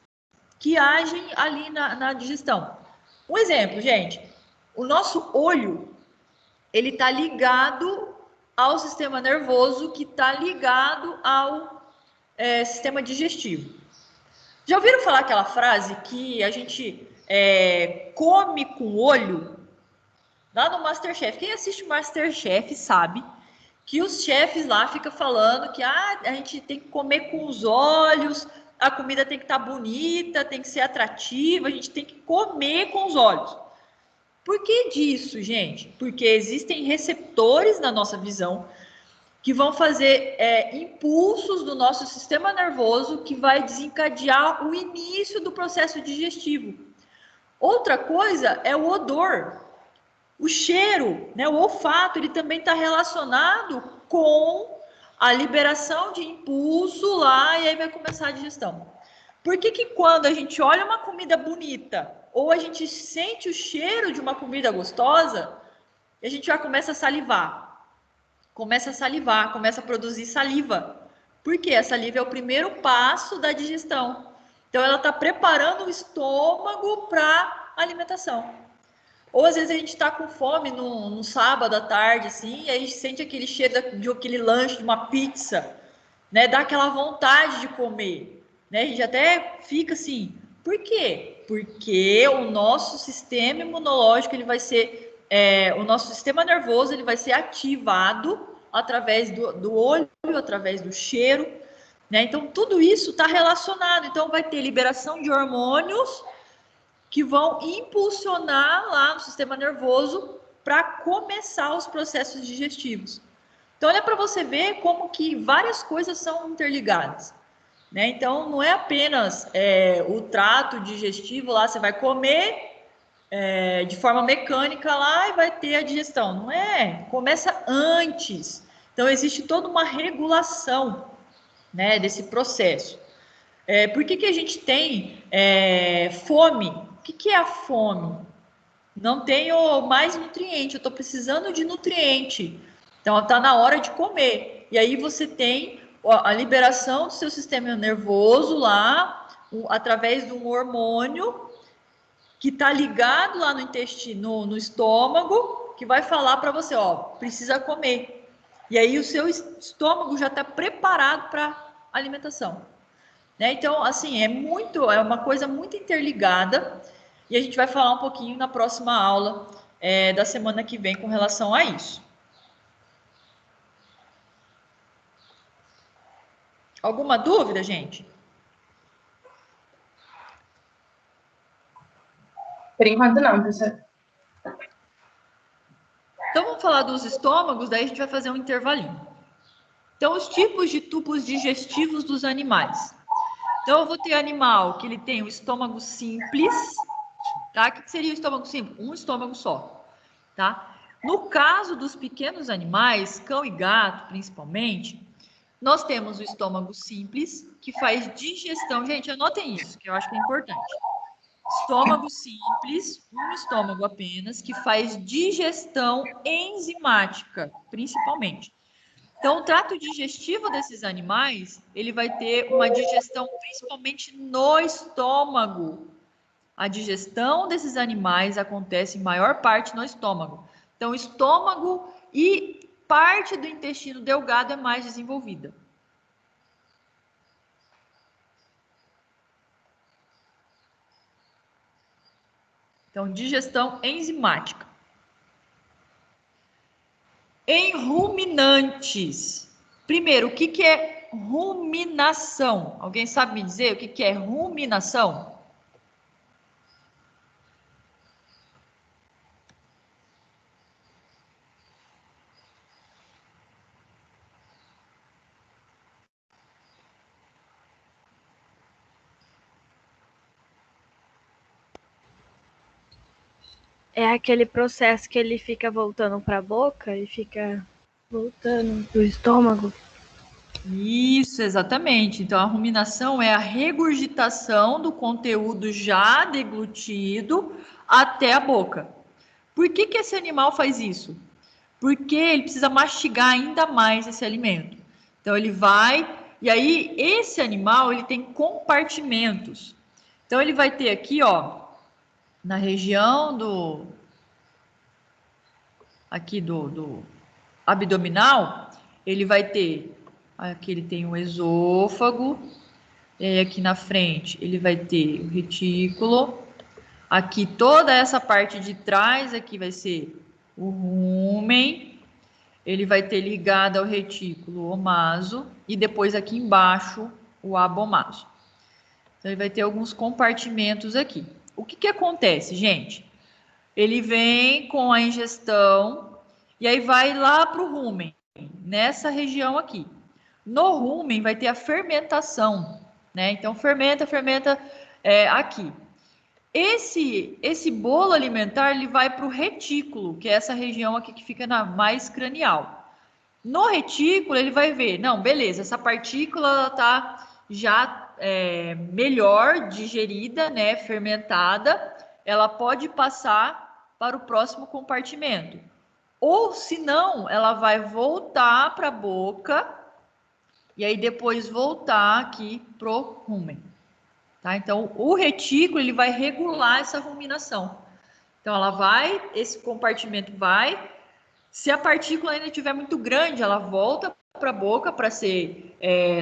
que agem ali na digestão. Um exemplo, gente, o nosso olho, ele está ligado ao sistema nervoso, que está ligado ao sistema digestivo. Já ouviram falar aquela frase que a gente come com o olho? Lá no MasterChef, quem assiste o MasterChef sabe que os chefes lá ficam falando que a gente tem que comer com os olhos, a comida tem que estar bonita, tem que ser atrativa, a gente tem que comer com os olhos. Por que disso, gente? Porque existem receptores na nossa visão que vão fazer impulsos do nosso sistema nervoso que vai desencadear o início do processo digestivo. Outra coisa é o odor. O cheiro, né, o olfato, ele também está relacionado com a liberação de impulso lá e aí vai começar a digestão. Por que quando a gente olha uma comida bonita ou a gente sente o cheiro de uma comida gostosa, a gente já começa a salivar? Começa a produzir saliva. Por quê? A saliva é o primeiro passo da digestão. Então, ela está preparando o estômago para a alimentação. Ou, às vezes, a gente está com fome no sábado à tarde, assim, e aí a gente sente aquele cheiro de aquele lanche, de uma pizza, né? Dá aquela vontade de comer, né? A gente até fica assim. Por quê? Porque o nosso sistema imunológico, ele vai ser... o nosso sistema nervoso ele vai ser ativado através do olho, através do cheiro, né? Então, tudo isso está relacionado. Então, vai ter liberação de hormônios que vão impulsionar lá no sistema nervoso para começar os processos digestivos. Então, olha para você ver como que várias coisas são interligadas. né? Então, não é apenas o trato digestivo lá, você vai comer de forma mecânica lá e vai ter a digestão. Não é, começa antes. Então, existe toda uma regulação, né, desse processo. Por que a gente tem fome? O que é a fome? Não tenho mais nutriente, eu estou precisando de nutriente. Então, está na hora de comer. E aí você tem a liberação do seu sistema nervoso lá, através de um hormônio que está ligado lá no intestino, no estômago, que vai falar para você, ó, precisa comer. E aí o seu estômago já está preparado para alimentação. Né? Então, assim, é uma coisa muito interligada e a gente vai falar um pouquinho na próxima aula da semana que vem com relação a isso. Alguma dúvida, gente? Por enquanto não, professor. Então, vamos falar dos estômagos, daí a gente vai fazer um intervalinho. Então, os tipos de tubos digestivos dos animais. Então, eu vou ter animal que ele tem o estômago simples, tá? O que seria o estômago simples? Um estômago só, tá? No caso dos pequenos animais, cão e gato, principalmente, nós temos o estômago simples, que faz digestão. Gente, anotem isso, que eu acho que é importante. Estômago simples, um estômago apenas, que faz digestão enzimática, principalmente. Então, o trato digestivo desses animais, ele vai ter uma digestão principalmente no estômago. A digestão desses animais acontece em maior parte no estômago. Então, o estômago e parte do intestino delgado é mais desenvolvida. Então, digestão enzimática. Em ruminantes. Primeiro, o que é ruminação? Alguém sabe me dizer o que é ruminação? É aquele processo que ele fica voltando para a boca e fica voltando pro estômago. Isso, exatamente. Então, a ruminação é a regurgitação do conteúdo já deglutido até a boca. Por que esse animal faz isso? Porque ele precisa mastigar ainda mais esse alimento. Então, ele vai... E aí, esse animal, ele tem compartimentos. Então, ele vai ter aqui, ó, na região aqui do abdominal, ele vai ter... Aqui ele tem o esôfago, e aí aqui na frente ele vai ter o retículo. Aqui toda essa parte de trás aqui vai ser o rumen. Ele vai ter ligado ao retículo o omaso e depois aqui embaixo o abomaso. Então ele vai ter alguns compartimentos aqui. O que acontece, gente? Ele vem com a ingestão e aí vai lá para o rumen, nessa região aqui. No rumen vai ter a fermentação, né? Então fermenta aqui. Esse bolo alimentar ele vai para o retículo, que é essa região aqui que fica na mais cranial. No retículo ele vai ver, não, beleza, essa partícula está já melhor digerida, né? Fermentada, ela pode passar para o próximo compartimento. Ou se não, ela vai voltar para a boca. E aí depois voltar aqui pro rumen, tá? Então o retículo ele vai regular essa ruminação. Então ela vai, esse compartimento vai. Se a partícula ainda estiver muito grande, ela volta para a boca para ser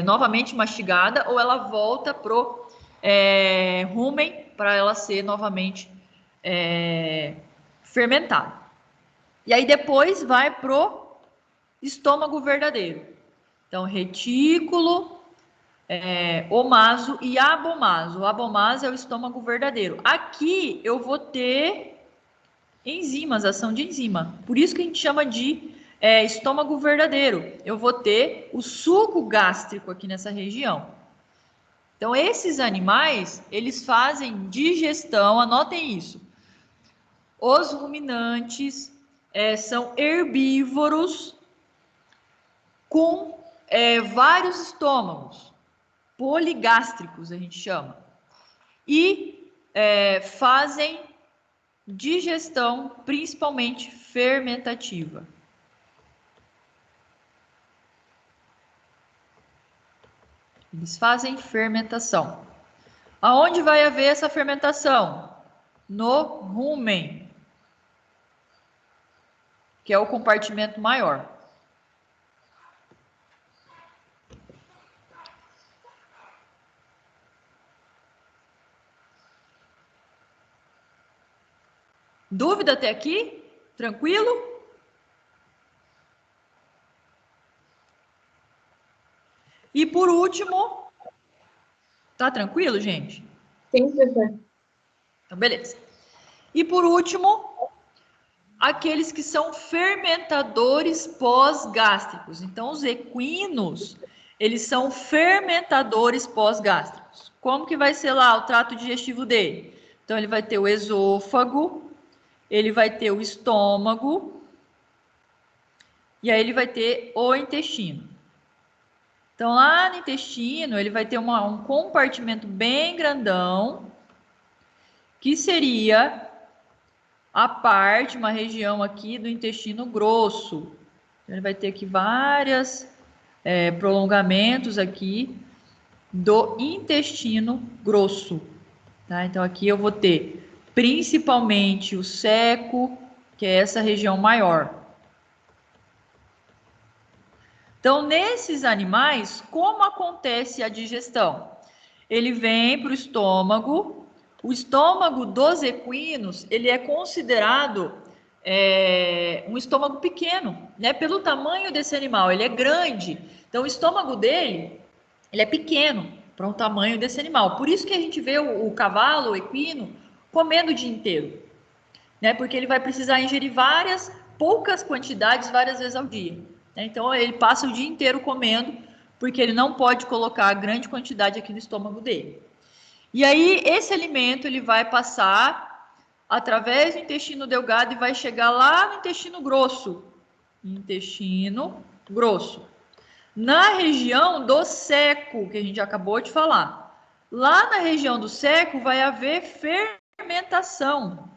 novamente mastigada, ou ela volta pro rumen para ela ser novamente fermentada. E aí depois vai pro estômago verdadeiro. Então, retículo, omaso e abomaso. O abomaso é o estômago verdadeiro. Aqui eu vou ter enzimas, ação de enzima. Por isso que a gente chama de estômago verdadeiro. Eu vou ter o suco gástrico aqui nessa região. Então, esses animais, eles fazem digestão, anotem isso. Os ruminantes são herbívoros com vários estômagos, poligástricos, a gente chama. E fazem digestão, principalmente fermentativa. Eles fazem fermentação. Aonde vai haver essa fermentação? No rumen, que é o compartimento maior. Dúvida até aqui? Tranquilo? E por último, tá tranquilo, gente? Sim, professor. Então, beleza. E por último, aqueles que são fermentadores pós-gástricos. Então, os equinos, eles são fermentadores pós-gástricos. Como que vai ser lá o trato digestivo dele? Então, ele vai ter o esôfago, ele vai ter o estômago, e aí ele vai ter o intestino. Então, lá no intestino, ele vai ter um compartimento bem grandão, que seria a parte, uma região aqui do intestino grosso. Então, ele vai ter aqui vários prolongamentos aqui do intestino grosso. Tá? Então, aqui eu vou ter principalmente o seco, que é essa região maior. Então, nesses animais, como acontece a digestão? Ele vem para o estômago. O estômago dos equinos, ele é considerado um estômago pequeno, né? Pelo tamanho desse animal, ele é grande. Então, o estômago dele, ele é pequeno para o tamanho desse animal. Por isso que a gente vê o cavalo, o equino, comendo o dia inteiro, né? Porque ele vai precisar ingerir poucas quantidades, várias vezes ao dia. Então, ele passa o dia inteiro comendo, porque ele não pode colocar grande quantidade aqui no estômago dele. E aí, esse alimento, ele vai passar através do intestino delgado e vai chegar lá no intestino grosso. Intestino grosso. Na região do seco, que a gente acabou de falar. Lá na região do seco vai haver fermentação.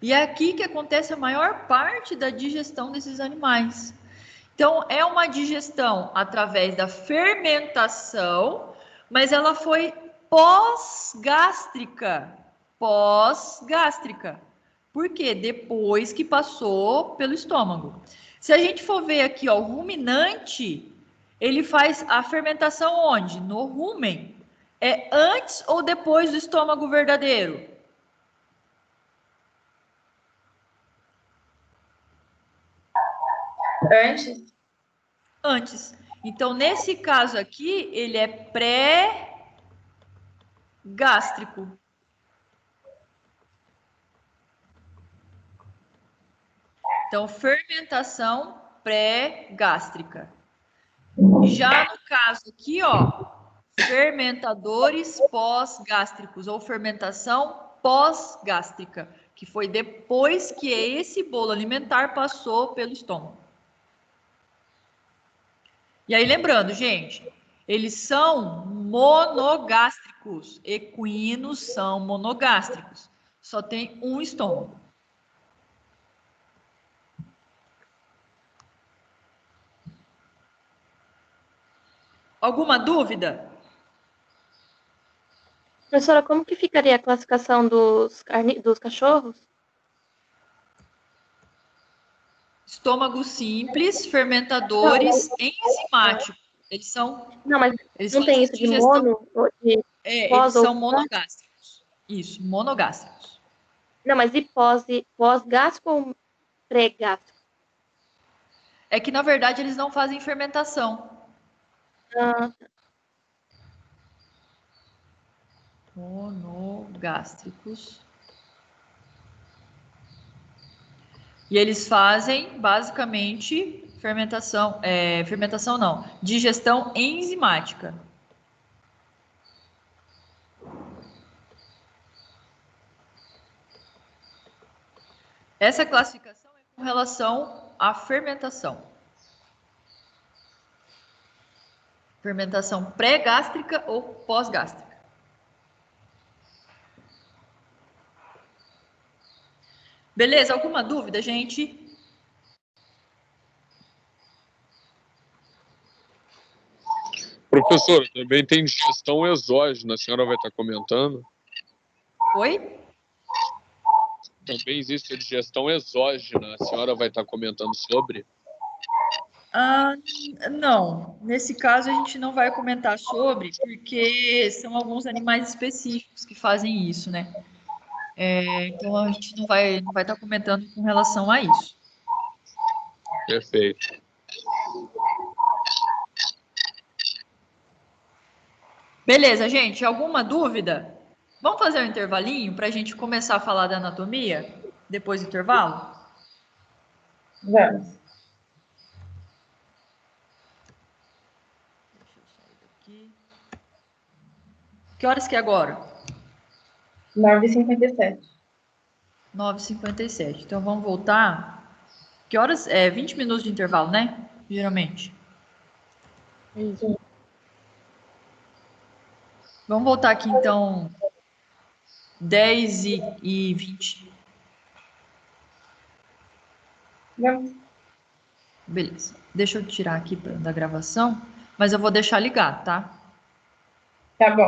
E é aqui que acontece a maior parte da digestão desses animais. Então, é uma digestão através da fermentação, mas ela foi pós-gástrica. Pós-gástrica. Por quê? Depois que passou pelo estômago. Se a gente for ver aqui, ó, o ruminante, ele faz a fermentação onde? No rumen. É antes ou depois do estômago verdadeiro? Antes? Antes. Então, nesse caso aqui, ele é pré-gástrico. Então, fermentação pré-gástrica. Já no caso aqui, ó, fermentadores pós-gástricos ou fermentação pós-gástrica, que foi depois que esse bolo alimentar passou pelo estômago. E aí, lembrando, gente, eles são monogástricos. Equinos são monogástricos. Só tem um estômago. Alguma dúvida? Professora, como que ficaria a classificação dos cachorros? Estômago simples, fermentadores enzimáticos. Eles são. Não, mas Eles não tem fazem isso de digestão. mono? Ou de Eles pós ou são monogástricos. Isso, monogástricos. Não, mas e pós-gástrico ou pré-gástrico? É que, na verdade, eles não fazem fermentação. Ah, Monogástricos. E eles fazem, basicamente, fermentação não, digestão enzimática. Essa classificação é com relação à fermentação. Fermentação pré-gástrica ou pós-gástrica. Beleza? Alguma dúvida, gente? Professor, também tem digestão exógena, a senhora vai estar comentando? Oi? Também existe a digestão exógena, a senhora vai estar comentando sobre? Não, nesse caso a gente não vai comentar sobre, porque são alguns animais específicos que fazem isso, né? Então a gente não vai estar comentando com relação a isso. Perfeito. Beleza, gente, alguma dúvida? Vamos fazer um intervalinho para a gente começar a falar da anatomia depois do intervalo? Vamos. Deixa eu sair daqui. Que horas que é agora? 9h57. 9h57. Então vamos voltar. Que horas? 20 minutos de intervalo, né? Geralmente. Isso. Vamos voltar aqui então 10h20. Vamos. Beleza. Deixa eu tirar aqui da gravação, mas eu vou deixar ligado, tá? Tá bom.